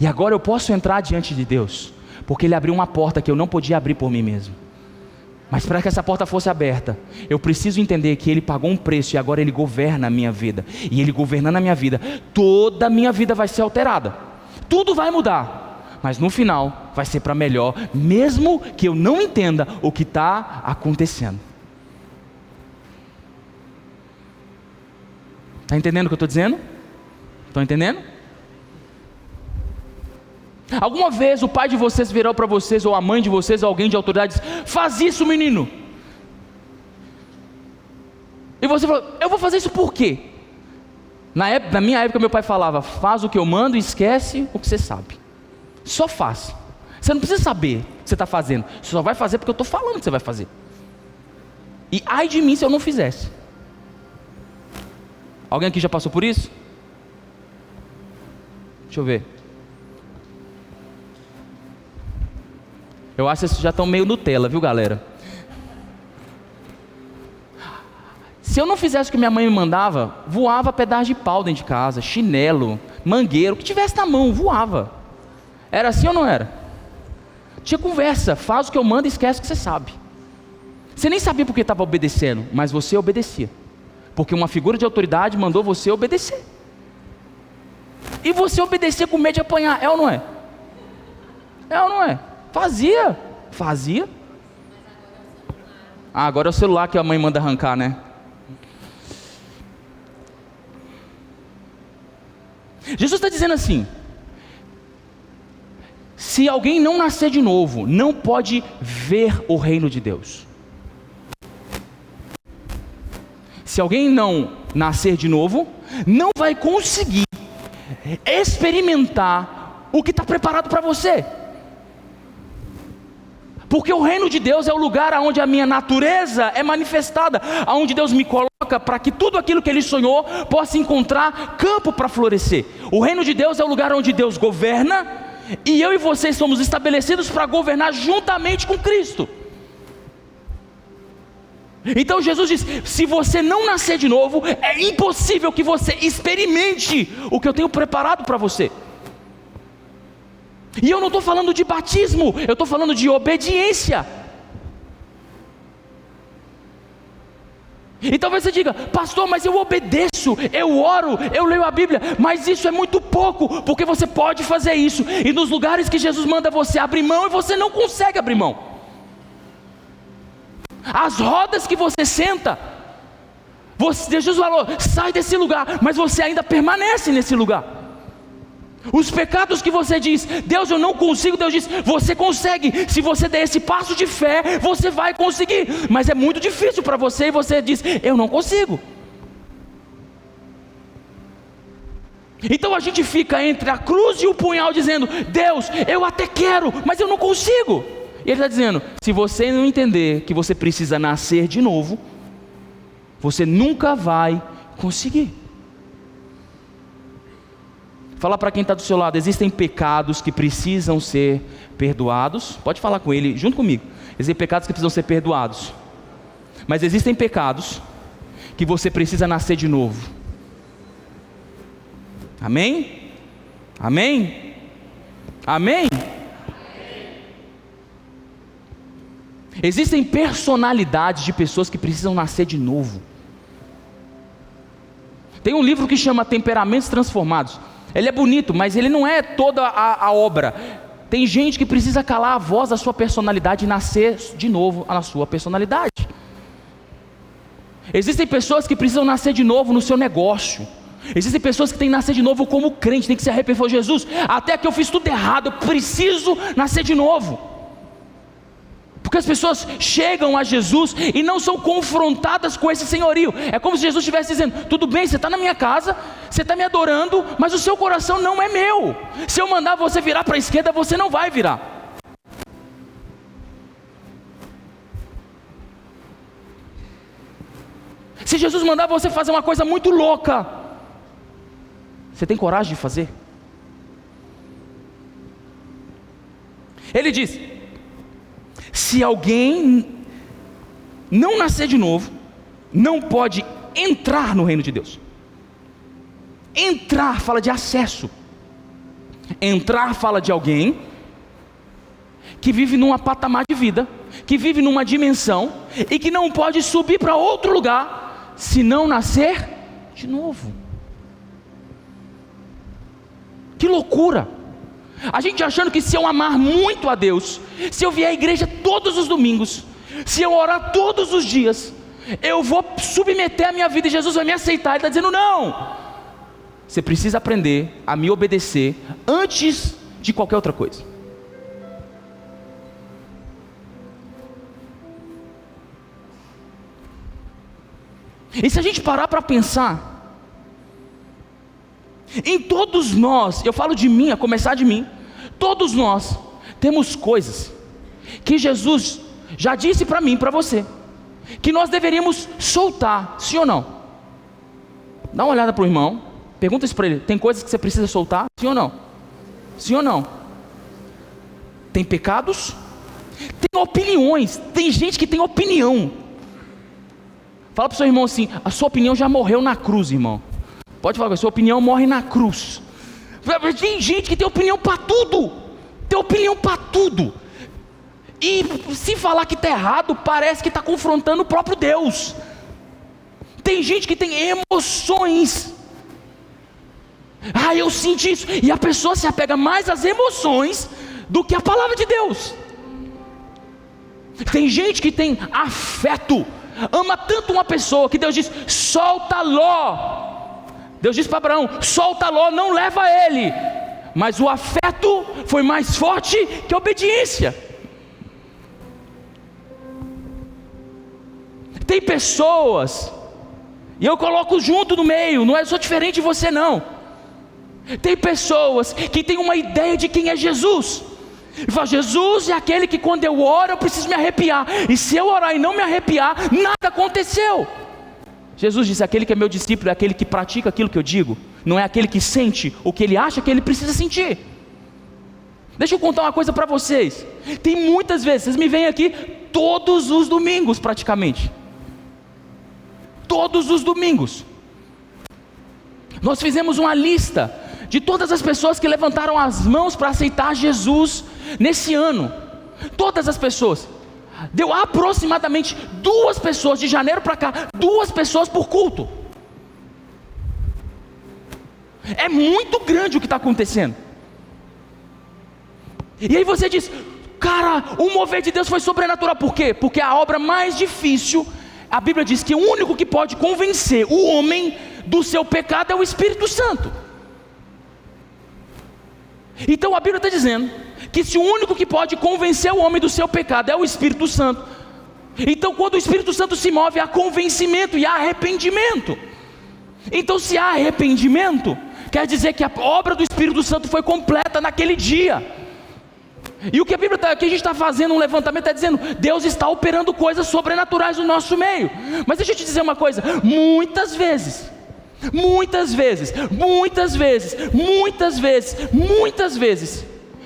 S1: E agora eu posso entrar diante de Deus, porque Ele abriu uma porta que eu não podia abrir por mim mesmo. Mas para que essa porta fosse aberta, eu preciso entender que Ele pagou um preço e agora Ele governa a minha vida. E Ele governando a minha vida, toda a minha vida vai ser alterada. Tudo vai mudar. Mas no final vai ser para melhor, mesmo que eu não entenda o que está acontecendo. Está entendendo o que eu estou dizendo? Estão entendendo? Alguma vez o pai de vocês virou para vocês, ou a mãe de vocês, ou alguém de autoridade, diz: faz isso, menino. E você falou: eu vou fazer isso por quê? Na minha época meu pai falava: faz o que eu mando e esquece o que você sabe. Só faz. Você não precisa saber o que você está fazendo. Você só vai fazer porque eu estou falando que você vai fazer. E ai de mim se eu não fizesse. Alguém aqui já passou por isso? Deixa eu ver. Eu acho que vocês já estão meio Nutella, viu, galera? Se eu não fizesse o que minha mãe me mandava, voava pedaço de pau dentro de casa, chinelo, mangueiro, o que tivesse na mão, voava. Era assim ou não era? Tinha conversa: faz o que eu mando e esquece o que você sabe. Você nem sabia porque estava obedecendo, mas você obedecia, porque uma figura de autoridade mandou você obedecer. E você obedecia com medo de apanhar, é ou não é? É ou não é? Fazia. Ah, agora é o celular que a mãe manda arrancar, né? Jesus está dizendo assim: se alguém não nascer de novo, não pode ver o reino de Deus. Se alguém não nascer de novo, não vai conseguir experimentar o que está preparado para você. Porque o reino de Deus é o lugar onde a minha natureza é manifestada, onde Deus me coloca para que tudo aquilo que Ele sonhou possa encontrar campo para florescer. O reino de Deus é o lugar onde Deus governa, e eu e vocês somos estabelecidos para governar juntamente com Cristo. Então Jesus diz: se você não nascer de novo, é impossível que você experimente o que eu tenho preparado para você. E eu não estou falando de batismo, eu estou falando de obediência. E talvez você diga: pastor, mas eu obedeço, eu oro, eu leio a Bíblia, mas isso é muito pouco, porque você pode fazer isso, e nos lugares que Jesus manda você abrir mão, e você não consegue abrir mão. As rodas que você senta, Jesus falou: sai desse lugar, mas você ainda permanece nesse lugar. Os pecados que você diz, Deus, eu não consigo, Deus diz, você consegue. Se você der esse passo de fé, você vai conseguir. Mas é muito difícil para você e você diz, eu não consigo. Então a gente fica entre a cruz e o punhal dizendo, Deus, eu até quero, mas eu não consigo. E Ele está dizendo, se você não entender que você precisa nascer de novo, você nunca vai conseguir. Fala para quem está do seu lado, existem pecados que precisam ser perdoados. Pode falar com ele, junto comigo. Existem pecados que precisam ser perdoados. Mas existem pecados que você precisa nascer de novo. Amém? Amém? Amém? Existem personalidades de pessoas que precisam nascer de novo. Tem um livro que chama Temperamentos Transformados. Ele é bonito, mas ele não é toda a obra. Tem gente que precisa calar a voz da sua personalidade e nascer de novo na sua personalidade. Existem pessoas que precisam nascer de novo no seu negócio. Existem pessoas que têm que nascer de novo como crente, tem que se arrepender. Falou, Jesus, até que eu fiz tudo errado, eu preciso nascer de novo. Porque as pessoas chegam a Jesus e não são confrontadas com esse senhorio. É como se Jesus estivesse dizendo, tudo bem, você está na minha casa, você está me adorando, mas o seu coração não é meu. Se eu mandar você virar para a esquerda, você não vai virar. Se Jesus mandar você fazer uma coisa muito louca, você tem coragem de fazer? Ele diz, se alguém não nascer de novo, não pode entrar no reino de Deus. Entrar fala de acesso. Entrar fala de alguém que vive num patamar de vida, que vive numa dimensão e que não pode subir para outro lugar se não nascer de novo. Que loucura! A gente achando que se eu amar muito a Deus, se eu vier à igreja todos os domingos, se eu orar todos os dias, eu vou submeter a minha vida e Jesus vai me aceitar. Ele está dizendo, não, você precisa aprender a me obedecer antes de qualquer outra coisa. E se a gente parar para pensar, em todos nós, eu falo de mim, a começar de mim, todos nós temos coisas que Jesus já disse para mim, para você, que nós deveríamos soltar, sim ou não? Dá uma olhada para o irmão, pergunta isso para ele, tem coisas que você precisa soltar, sim ou não? Sim ou não? Tem pecados? Tem opiniões, tem gente que tem opinião. Fala para o seu irmão assim, a sua opinião já morreu na cruz, irmão. Pode falar, a sua opinião morre na cruz. Tem gente que tem opinião para tudo. Tem opinião para tudo. E se falar que está errado, parece que está confrontando o próprio Deus. Tem gente que tem emoções. Ah, eu senti isso. E a pessoa se apega mais às emoções do que à palavra de Deus. Tem gente que tem afeto. Ama tanto uma pessoa que Deus diz, solta Ló. Deus disse para Abraão, solta Ló, não leva ele. Mas o afeto foi mais forte que a obediência. Tem pessoas, e eu coloco junto no meio, não sou diferente de você não. Tem pessoas que têm uma ideia de quem é Jesus. E fala, Jesus é aquele que quando eu oro eu preciso me arrepiar. E se eu orar e não me arrepiar, nada aconteceu. Jesus disse, aquele que é meu discípulo é aquele que pratica aquilo que eu digo, não é aquele que sente o que ele acha que ele precisa sentir. Deixa eu contar uma coisa para vocês. Tem muitas vezes, vocês me vêm aqui todos os domingos praticamente. Todos os domingos. Nós fizemos uma lista de todas as pessoas que levantaram as mãos para aceitar Jesus nesse ano. Todas as pessoas. Deu aproximadamente 2 pessoas de janeiro para cá, 2 pessoas por culto. É muito grande o que está acontecendo. E aí você diz, cara, o mover de Deus foi sobrenatural. Por quê? Porque a obra mais difícil, a Bíblia diz que o único que pode convencer o homem do seu pecado é o Espírito Santo. Então a Bíblia está dizendo que se o único que pode convencer o homem do seu pecado é o Espírito Santo, então quando o Espírito Santo se move, há convencimento e há arrependimento. Então se há arrependimento, quer dizer que a obra do Espírito Santo foi completa naquele dia. E o que a Bíblia que a gente está fazendo um levantamento está dizendo, Deus está operando coisas sobrenaturais no nosso meio. Mas deixa eu te dizer uma coisa, muitas vezes,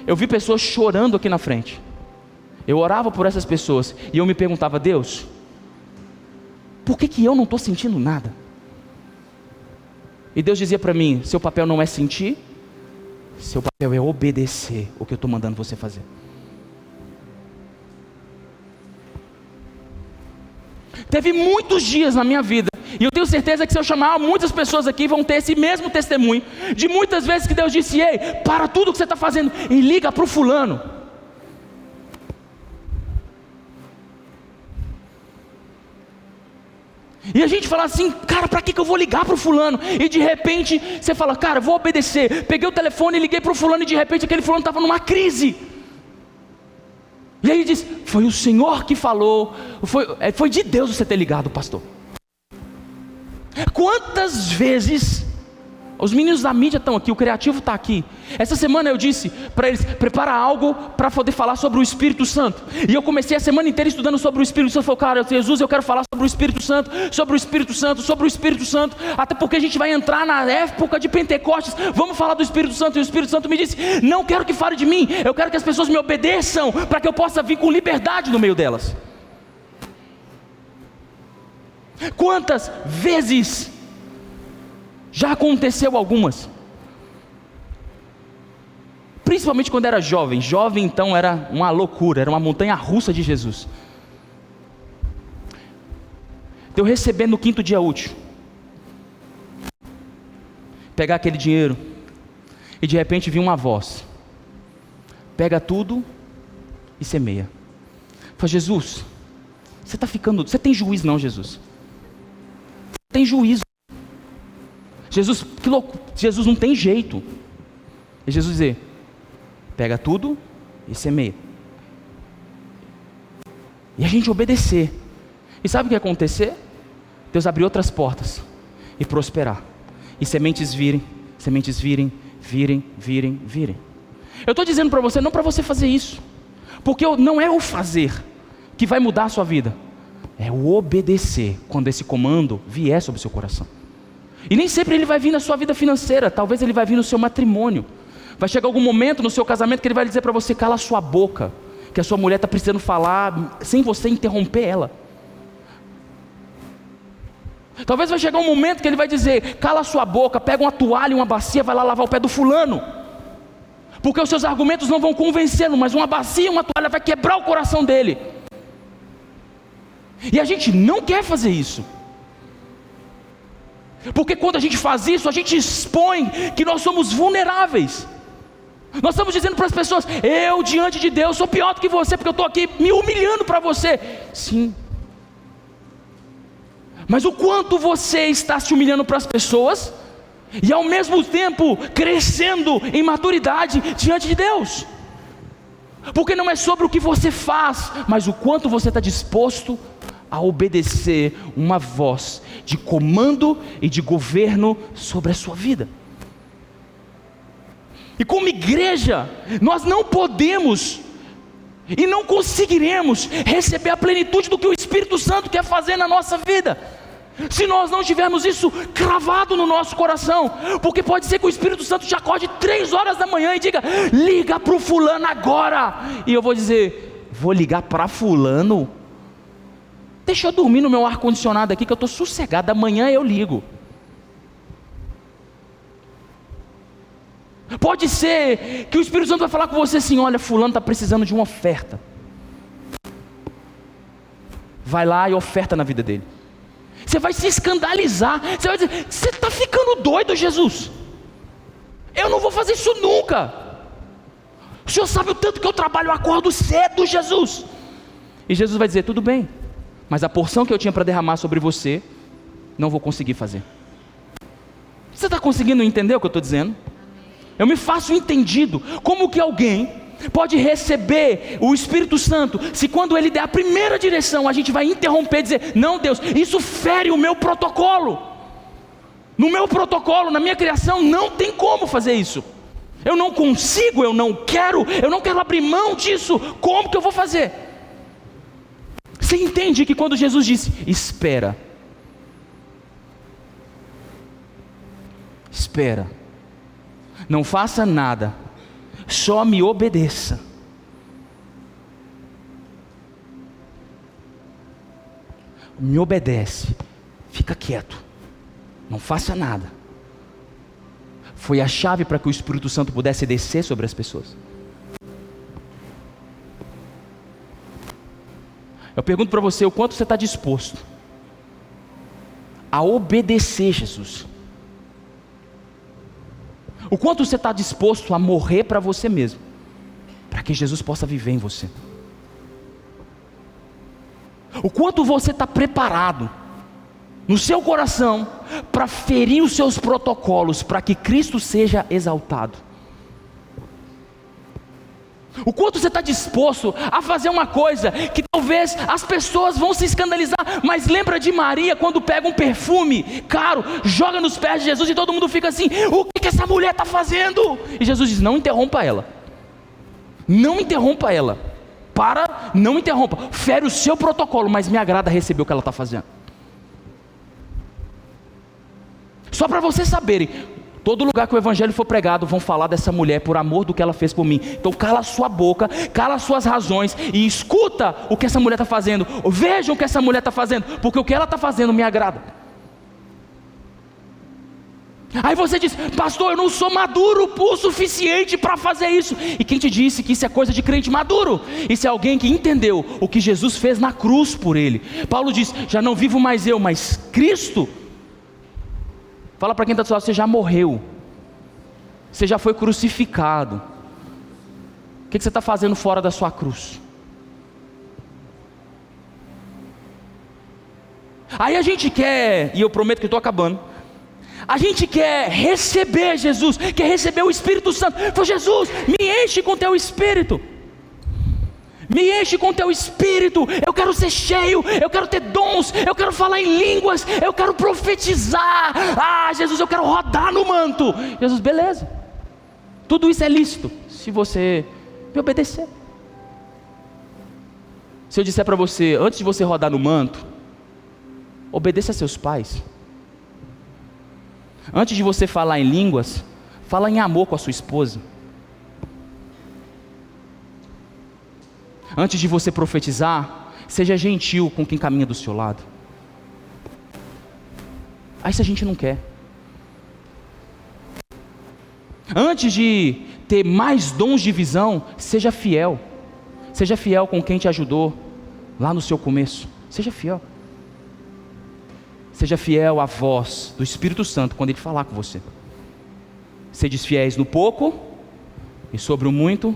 S1: eu vi pessoas chorando aqui na frente. Eu orava por essas pessoas e eu me perguntava, Deus, por que eu não estou sentindo nada? E Deus dizia para mim, seu papel não é sentir, seu papel é obedecer o que eu estou mandando você fazer. Teve muitos dias na minha vida, e eu tenho certeza que se eu chamar muitas pessoas aqui, vão ter esse mesmo testemunho, de muitas vezes que Deus disse, ei, para tudo que você está fazendo, e liga para o fulano. E a gente fala assim, cara, para que eu vou ligar para o fulano? E de repente, você fala, cara, vou obedecer. Peguei o telefone e liguei para o fulano e de repente aquele fulano estava numa crise. E aí ele diz, foi o Senhor que falou, foi de Deus você ter ligado, pastor. Quantas vezes, os meninos da mídia estão aqui, o criativo está aqui. Essa semana eu disse para eles, prepara algo para poder falar sobre o Espírito Santo. E eu comecei a semana inteira estudando sobre o Espírito Santo. Eu falei, cara, Jesus, eu quero falar sobre o Espírito Santo, sobre o Espírito Santo, sobre o Espírito Santo. Até porque a gente vai entrar na época de Pentecostes, vamos falar do Espírito Santo. E o Espírito Santo me disse, não quero que fale de mim, eu quero que as pessoas me obedeçam, para que eu possa vir com liberdade no meio delas. Quantas vezes já aconteceu algumas, principalmente quando era jovem. Jovem então era uma loucura, era uma montanha russa de Jesus. Eu receber no 5º dia útil, pegar aquele dinheiro, e de repente vir uma voz, pega tudo e semeia. Fala, Jesus, você está ficando, você tem juízo não, Jesus? Tem juízo. Jesus, que louco, Jesus não tem jeito. E Jesus dizer, pega tudo e semeia. E a gente obedecer. E sabe o que ia acontecer? Deus abrir outras portas e prosperar. E sementes virem. Eu estou dizendo para você, não para você fazer isso. Porque não é o fazer que vai mudar a sua vida. É o obedecer quando esse comando vier sobre o seu coração. E nem sempre ele vai vir na sua vida financeira, talvez ele vai vir no seu matrimônio. Vai chegar algum momento no seu casamento que ele vai dizer para você, cala a sua boca, que a sua mulher está precisando falar, sem você interromper ela. Talvez vai chegar um momento que ele vai dizer, cala a sua boca, pega uma toalha e uma bacia, vai lá lavar o pé do fulano. Porque os seus argumentos não vão convencê-lo, mas uma bacia e uma toalha vai quebrar o coração dele. E a gente não quer fazer isso. Porque quando a gente faz isso, a gente expõe que nós somos vulneráveis. Nós estamos dizendo para as pessoas, eu diante de Deus sou pior do que você, porque eu estou aqui me humilhando para você. Sim. Mas o quanto você está se humilhando para as pessoas, e ao mesmo tempo crescendo em maturidade diante de Deus. Porque não é sobre o que você faz, mas o quanto você está disposto a obedecer uma voz de comando e de governo sobre a sua vida. E como igreja, nós não podemos e não conseguiremos receber a plenitude do que o Espírito Santo quer fazer na nossa vida, se nós não tivermos isso cravado no nosso coração. Porque pode ser que o Espírito Santo te acorde 3 horas da manhã e diga, liga para o fulano agora, e eu vou dizer, vou ligar para fulano? Deixa eu dormir no meu ar-condicionado aqui, que eu estou sossegado, amanhã eu ligo. Pode ser que o Espírito Santo vai falar com você assim, olha, fulano está precisando de uma oferta. Vai lá e oferta na vida dele. Você vai se escandalizar, você vai dizer, você está ficando doido, Jesus? Eu não vou fazer isso nunca. O Senhor sabe o tanto que eu trabalho, eu acordo cedo, Jesus. E Jesus vai dizer, tudo bem, mas a porção que eu tinha para derramar sobre você, não vou conseguir fazer. Você está conseguindo entender o que eu estou dizendo? Eu me faço entendido. Como que alguém pode receber o Espírito Santo se quando Ele der a primeira direção, a gente vai interromper e dizer: não, Deus, isso fere o meu protocolo. No meu protocolo, na minha criação, não tem como fazer isso. Eu não consigo, eu não quero abrir mão disso. Como que eu vou fazer? Você entende que quando Jesus disse: espera, não faça nada, só me obedeça. Me obedece, fica quieto, não faça nada. Foi a chave para que o Espírito Santo pudesse descer sobre as pessoas. Eu pergunto para você, o quanto você está disposto a obedecer Jesus? O quanto você está disposto a morrer para você mesmo, para que Jesus possa viver em você? O quanto você está preparado no seu coração para ferir os seus protocolos, para que Cristo seja exaltado? O quanto você está disposto a fazer uma coisa que talvez as pessoas vão se escandalizar, mas lembra de Maria quando pega um perfume caro, joga nos pés de Jesus e todo mundo fica assim: o que essa mulher está fazendo? E Jesus diz: não interrompa ela, não interrompa ela, não interrompa, fere o seu protocolo, mas me agrada receber o que ela está fazendo. Só para vocês saberem, todo lugar que o evangelho for pregado, vão falar dessa mulher por amor do que ela fez por mim. Então cala a sua boca, cala as suas razões e escuta o que essa mulher está fazendo. Vejam o que essa mulher está fazendo, porque o que ela está fazendo me agrada. Aí você diz: pastor, eu não sou maduro o suficiente para fazer isso. E quem te disse que isso é coisa de crente maduro? Isso é alguém que entendeu o que Jesus fez na cruz por ele. Paulo diz: já não vivo mais eu, mas Cristo. Fala para quem está do seu lado: você já morreu, você já foi crucificado. O que você está fazendo fora da sua cruz? Aí a gente quer, e eu prometo que estou acabando, a gente quer receber Jesus, quer receber o Espírito Santo. Fala: Jesus, me enche com teu Espírito, me enche com teu Espírito, eu quero ser cheio, eu quero ter dons, eu quero falar em línguas, eu quero profetizar. Ah, Jesus, eu quero rodar no manto. Jesus: beleza, tudo isso é lícito, se você me obedecer. Se eu disser para você, antes de você rodar no manto, obedeça a seus pais. Antes de você falar em línguas, fala em amor com a sua esposa. Antes de você profetizar, seja gentil com quem caminha do seu lado. Aí se a gente não quer. Antes de ter mais dons de visão, seja fiel. Seja fiel com quem te ajudou lá no seu começo. Seja fiel. Seja fiel à voz do Espírito Santo quando Ele falar com você. Sedes fiéis no pouco, e sobre o muito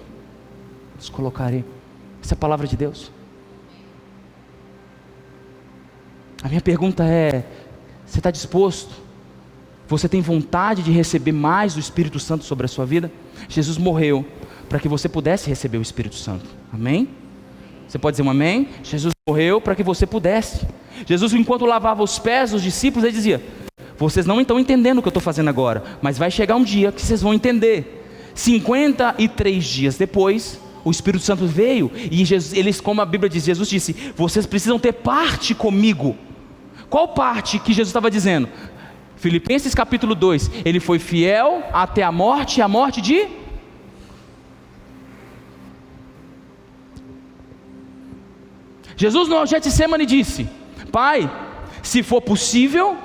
S1: os colocarei. Essa é a palavra de Deus. A minha pergunta é: você está disposto? Você tem vontade de receber mais do Espírito Santo sobre a sua vida? Jesus morreu para que você pudesse receber o Espírito Santo. Amém? Você pode dizer um amém? Jesus morreu para que você pudesse. Jesus, enquanto lavava os pés dos discípulos, Ele dizia: vocês não estão entendendo o que eu estou fazendo agora, mas vai chegar um dia que vocês vão entender. 53 dias depois, o Espírito Santo veio e eles, como a Bíblia diz, Jesus disse: vocês precisam ter parte comigo. Qual parte que Jesus estava dizendo? Filipenses capítulo 2, Ele foi fiel até a morte, e a morte de... Jesus no Getsemane disse: Pai, se for possível,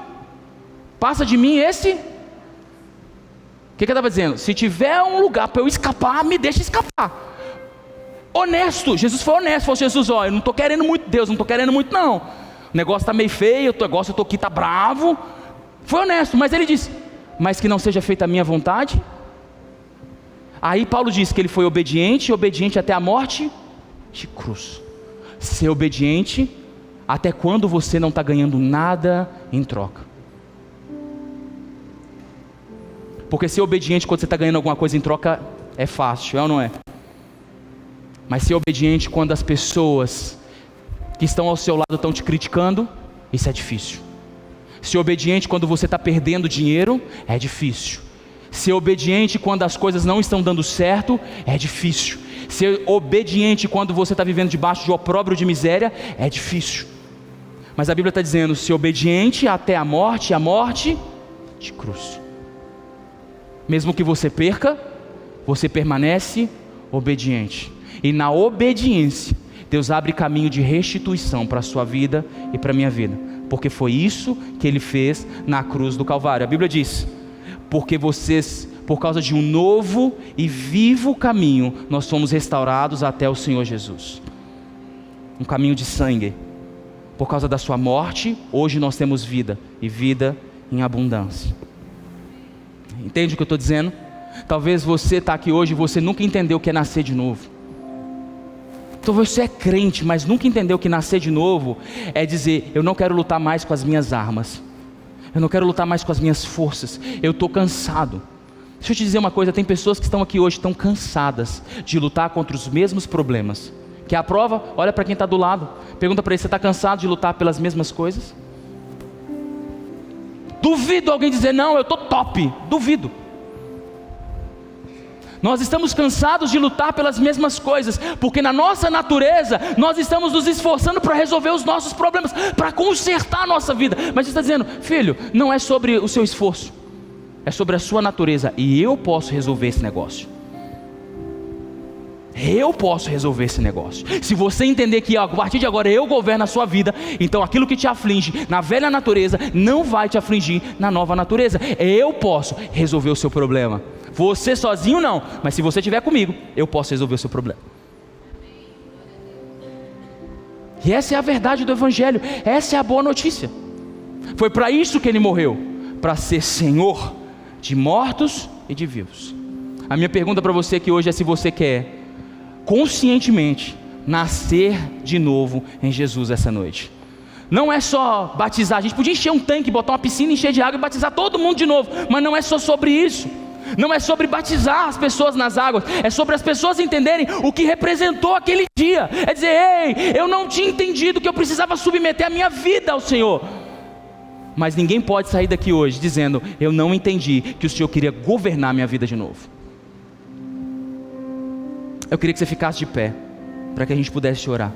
S1: passa de mim esse... O que ele estava dizendo? Se tiver um lugar para eu escapar, me deixa escapar. Honesto, Jesus foi honesto, falou: Jesus, ó, eu não estou querendo muito, Deus, não estou querendo muito não, o negócio está meio feio, o negócio eu estou aqui, está bravo. Foi honesto, mas ele disse: mas que não seja feita a minha vontade. Aí Paulo diz que ele foi obediente até a morte de cruz. Ser obediente até quando você não está ganhando nada em troca. Porque ser obediente quando você está ganhando alguma coisa em troca é fácil, é ou não é? Mas ser obediente quando as pessoas que estão ao seu lado estão te criticando, isso é difícil. Ser obediente quando você está perdendo dinheiro, é difícil. Ser obediente quando as coisas não estão dando certo, é difícil. Ser obediente quando você está vivendo debaixo de opróbrio de miséria, é difícil. Mas a Bíblia está dizendo, ser obediente até a morte de cruz. Mesmo que você perca, você permanece obediente. E na obediência, Deus abre caminho de restituição para a sua vida e para a minha vida. Porque foi isso que Ele fez na cruz do Calvário. A Bíblia diz, porque vocês, por causa de um novo e vivo caminho, nós fomos restaurados até o Senhor Jesus. Um caminho de sangue. Por causa da sua morte, hoje nós temos vida, e vida em abundância. Entende o que eu estou dizendo? Talvez você está aqui hoje e você nunca entendeu o que é nascer de novo. Então você é crente, mas nunca entendeu que nascer de novo é dizer, eu não quero lutar mais com as minhas armas. Eu não quero lutar mais com as minhas forças. Eu estou cansado. Deixa eu te dizer uma coisa, tem pessoas que estão aqui hoje, estão cansadas de lutar contra os mesmos problemas. Quer a prova? Olha para quem está do lado. Pergunta para ele, você está cansado de lutar pelas mesmas coisas? Duvido alguém dizer, não, eu estou top. Duvido. Nós estamos cansados de lutar pelas mesmas coisas, porque na nossa natureza, nós estamos nos esforçando para resolver os nossos problemas, para consertar a nossa vida. Mas Deus está dizendo, filho, não é sobre o seu esforço, é sobre a sua natureza, e eu posso resolver esse negócio. Eu posso resolver esse negócio. Se você entender que a partir de agora eu governo a sua vida, então aquilo que te aflige na velha natureza não vai te afligir na nova natureza. Eu posso resolver o seu problema. Você sozinho não, mas se você estiver comigo, eu posso resolver o seu problema. E essa é a verdade do Evangelho, essa é a boa notícia. Foi para isso que Ele morreu, para ser Senhor de mortos e de vivos. A minha pergunta para você aqui hoje é se você quer conscientemente nascer de novo em Jesus essa noite. Não é só batizar, a gente podia encher um tanque, botar uma piscina, encher de água e batizar todo mundo de novo, mas não é só sobre isso. Não é sobre batizar as pessoas nas águas, é sobre as pessoas entenderem o que representou aquele dia. É dizer, ei, eu não tinha entendido que eu precisava submeter a minha vida ao Senhor. Mas ninguém pode sair daqui hoje dizendo, eu não entendi que o Senhor queria governar a minha vida de novo. Eu queria que você ficasse de pé, para que a gente pudesse orar.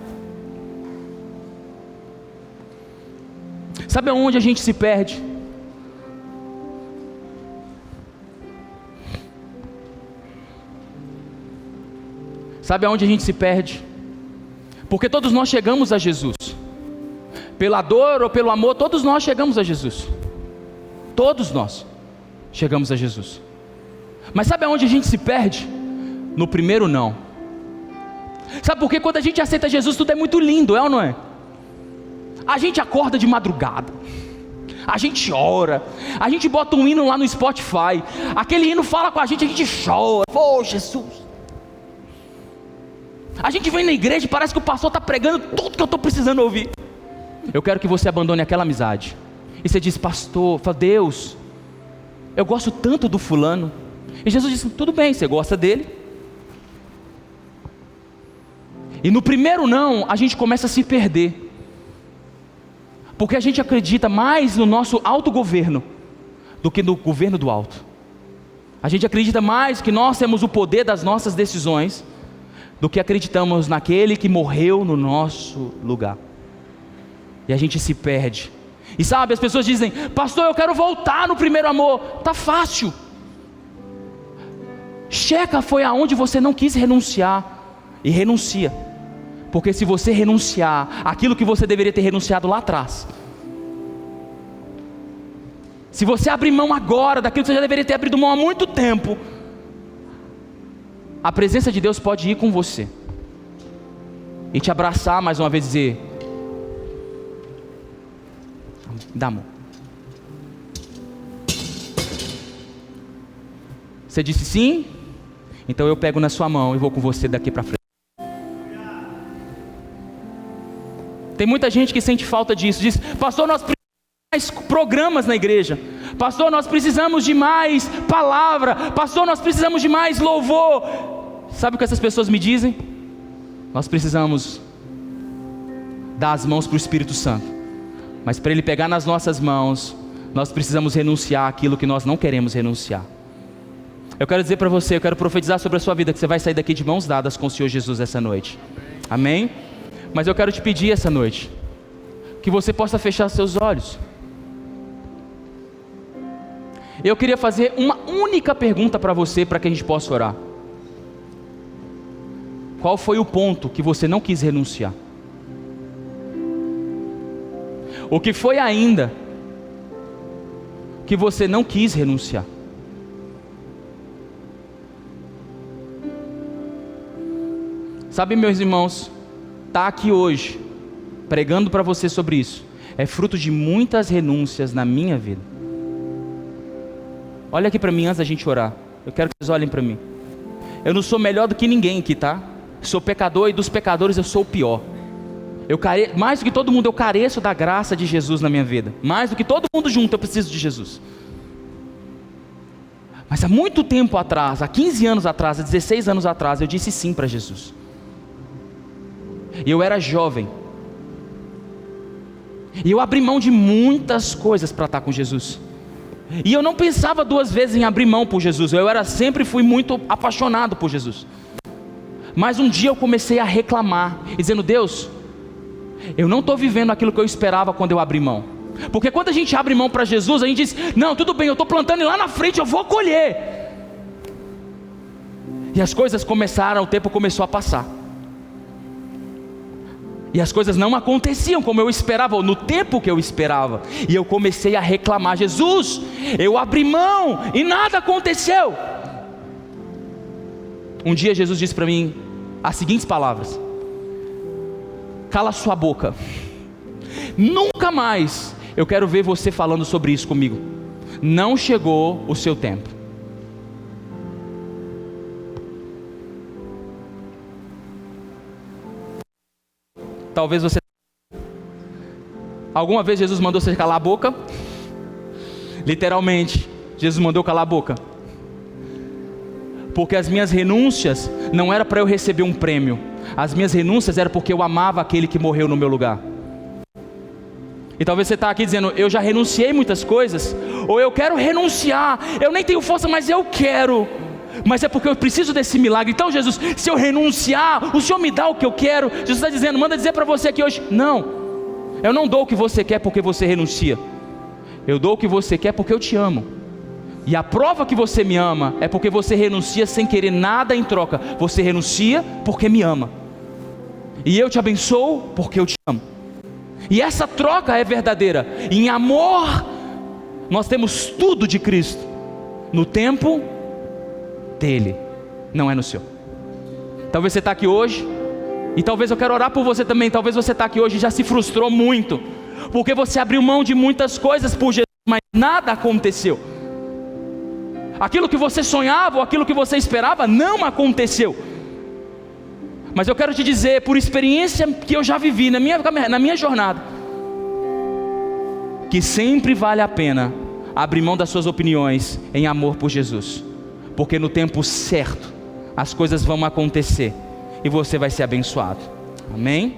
S1: Sabe aonde a gente se perde? Sabe aonde a gente se perde? Porque todos nós chegamos a Jesus. Pela dor ou pelo amor, todos nós chegamos a Jesus. Todos nós chegamos a Jesus. Mas sabe aonde a gente se perde? No primeiro não. Sabe por quê? Quando a gente aceita Jesus, tudo é muito lindo, é ou não é? A gente acorda de madrugada, a gente ora, a gente bota um hino lá no Spotify, aquele hino fala com a gente chora, oh Jesus. A gente vem na igreja e parece que o pastor está pregando tudo que eu estou precisando ouvir. Eu quero que você abandone aquela amizade. E você diz, pastor, fala, Deus, eu gosto tanto do fulano. E Jesus diz, tudo bem, você gosta dele. E no primeiro não, a gente começa a se perder. Porque a gente acredita mais no nosso autogoverno do que no governo do alto. A gente acredita mais que nós temos o poder das nossas decisões do que acreditamos naquele que morreu no nosso lugar. E a gente se perde. E sabe, as pessoas dizem, pastor, eu quero voltar no primeiro amor. Tá fácil. Checa foi aonde você não quis renunciar. E renuncia. Porque se você renunciar aquilo que você deveria ter renunciado lá atrás, se você abrir mão agora daquilo que você já deveria ter abrido mão há muito tempo, a presença de Deus pode ir com você e te abraçar mais uma vez e dizer, dá a mão. Você disse sim? Então eu pego na sua mão e vou com você daqui para frente. Tem muita gente que sente falta disso. Diz, pastor, nós precisamos de mais programas na igreja. Pastor, nós precisamos de mais palavra. Pastor, nós precisamos de mais louvor. Sabe o que essas pessoas me dizem? Nós precisamos dar as mãos para o Espírito Santo, mas para Ele pegar nas nossas mãos, nós precisamos renunciar àquilo que nós não queremos renunciar. Eu quero dizer para você, eu quero profetizar sobre a sua vida, que você vai sair daqui de mãos dadas com o Senhor Jesus essa noite. Amém? Mas eu quero te pedir essa noite, que você possa fechar seus olhos. Eu queria fazer uma única pergunta para você, para que a gente possa orar. Qual foi o ponto que você não quis renunciar? O que foi ainda que você não quis renunciar? Sabe, meus irmãos, estar aqui hoje pregando para você sobre isso é fruto de muitas renúncias na minha vida. Olha aqui para mim antes da gente orar. Eu quero que vocês olhem para mim. Eu não sou melhor do que ninguém aqui, tá? Sou pecador, e dos pecadores eu sou o pior. Mais do que todo mundo, eu careço da graça de Jesus na minha vida. Mais do que todo mundo junto, eu preciso de Jesus. Mas há muito tempo atrás, há 15 anos atrás, há 16 anos atrás, eu disse sim para Jesus. E eu era jovem. E eu abri mão de muitas coisas para estar com Jesus. E eu não pensava duas vezes em abrir mão por Jesus. Eu sempre fui muito apaixonado por Jesus. Mas um dia eu comecei a reclamar, dizendo: Deus, eu não estou vivendo aquilo que eu esperava quando eu abri mão. Porque quando a gente abre mão para Jesus, a gente diz: não, tudo bem, eu estou plantando e lá na frente eu vou colher. E as coisas começaram, o tempo começou a passar. E as coisas não aconteciam como eu esperava, ou no tempo que eu esperava. E eu comecei a reclamar: Jesus, eu abri mão e nada aconteceu. Um dia Jesus disse para mim as seguintes palavras: cala sua boca, nunca mais eu quero ver você falando sobre isso comigo. Não chegou o seu tempo. Talvez você... Alguma vez Jesus mandou você calar a boca? Literalmente, Jesus mandou calar a boca. Porque as minhas renúncias não era para eu receber um prêmio. As minhas renúncias era porque eu amava aquele que morreu no meu lugar. E talvez você está aqui dizendo: eu já renunciei muitas coisas, ou eu quero renunciar, eu nem tenho força, mas eu quero. Mas é porque eu preciso desse milagre. Então, Jesus, se eu renunciar, o Senhor me dá o que eu quero. Jesus está dizendo, manda dizer para você aqui hoje: não, eu não dou o que você quer porque você renuncia. Eu dou o que você quer porque eu te amo. E a prova que você me ama é porque você renuncia sem querer nada em troca. Você renuncia porque me ama. E eu te abençoo porque eu te amo. E essa troca é verdadeira. Em amor, nós temos tudo de Cristo no tempo dele, não é no seu. Talvez você está aqui hoje, e talvez eu quero orar por você também. Talvez você está aqui hoje e já se frustrou muito, porque você abriu mão de muitas coisas por Jesus, mas nada aconteceu. Aquilo que você sonhava, ou aquilo que você esperava, não aconteceu. Mas eu quero te dizer, por experiência que eu já vivi na minha jornada, que sempre vale a pena abrir mão das suas opiniões em amor por Jesus. Porque no tempo certo, as coisas vão acontecer e você vai ser abençoado. Amém?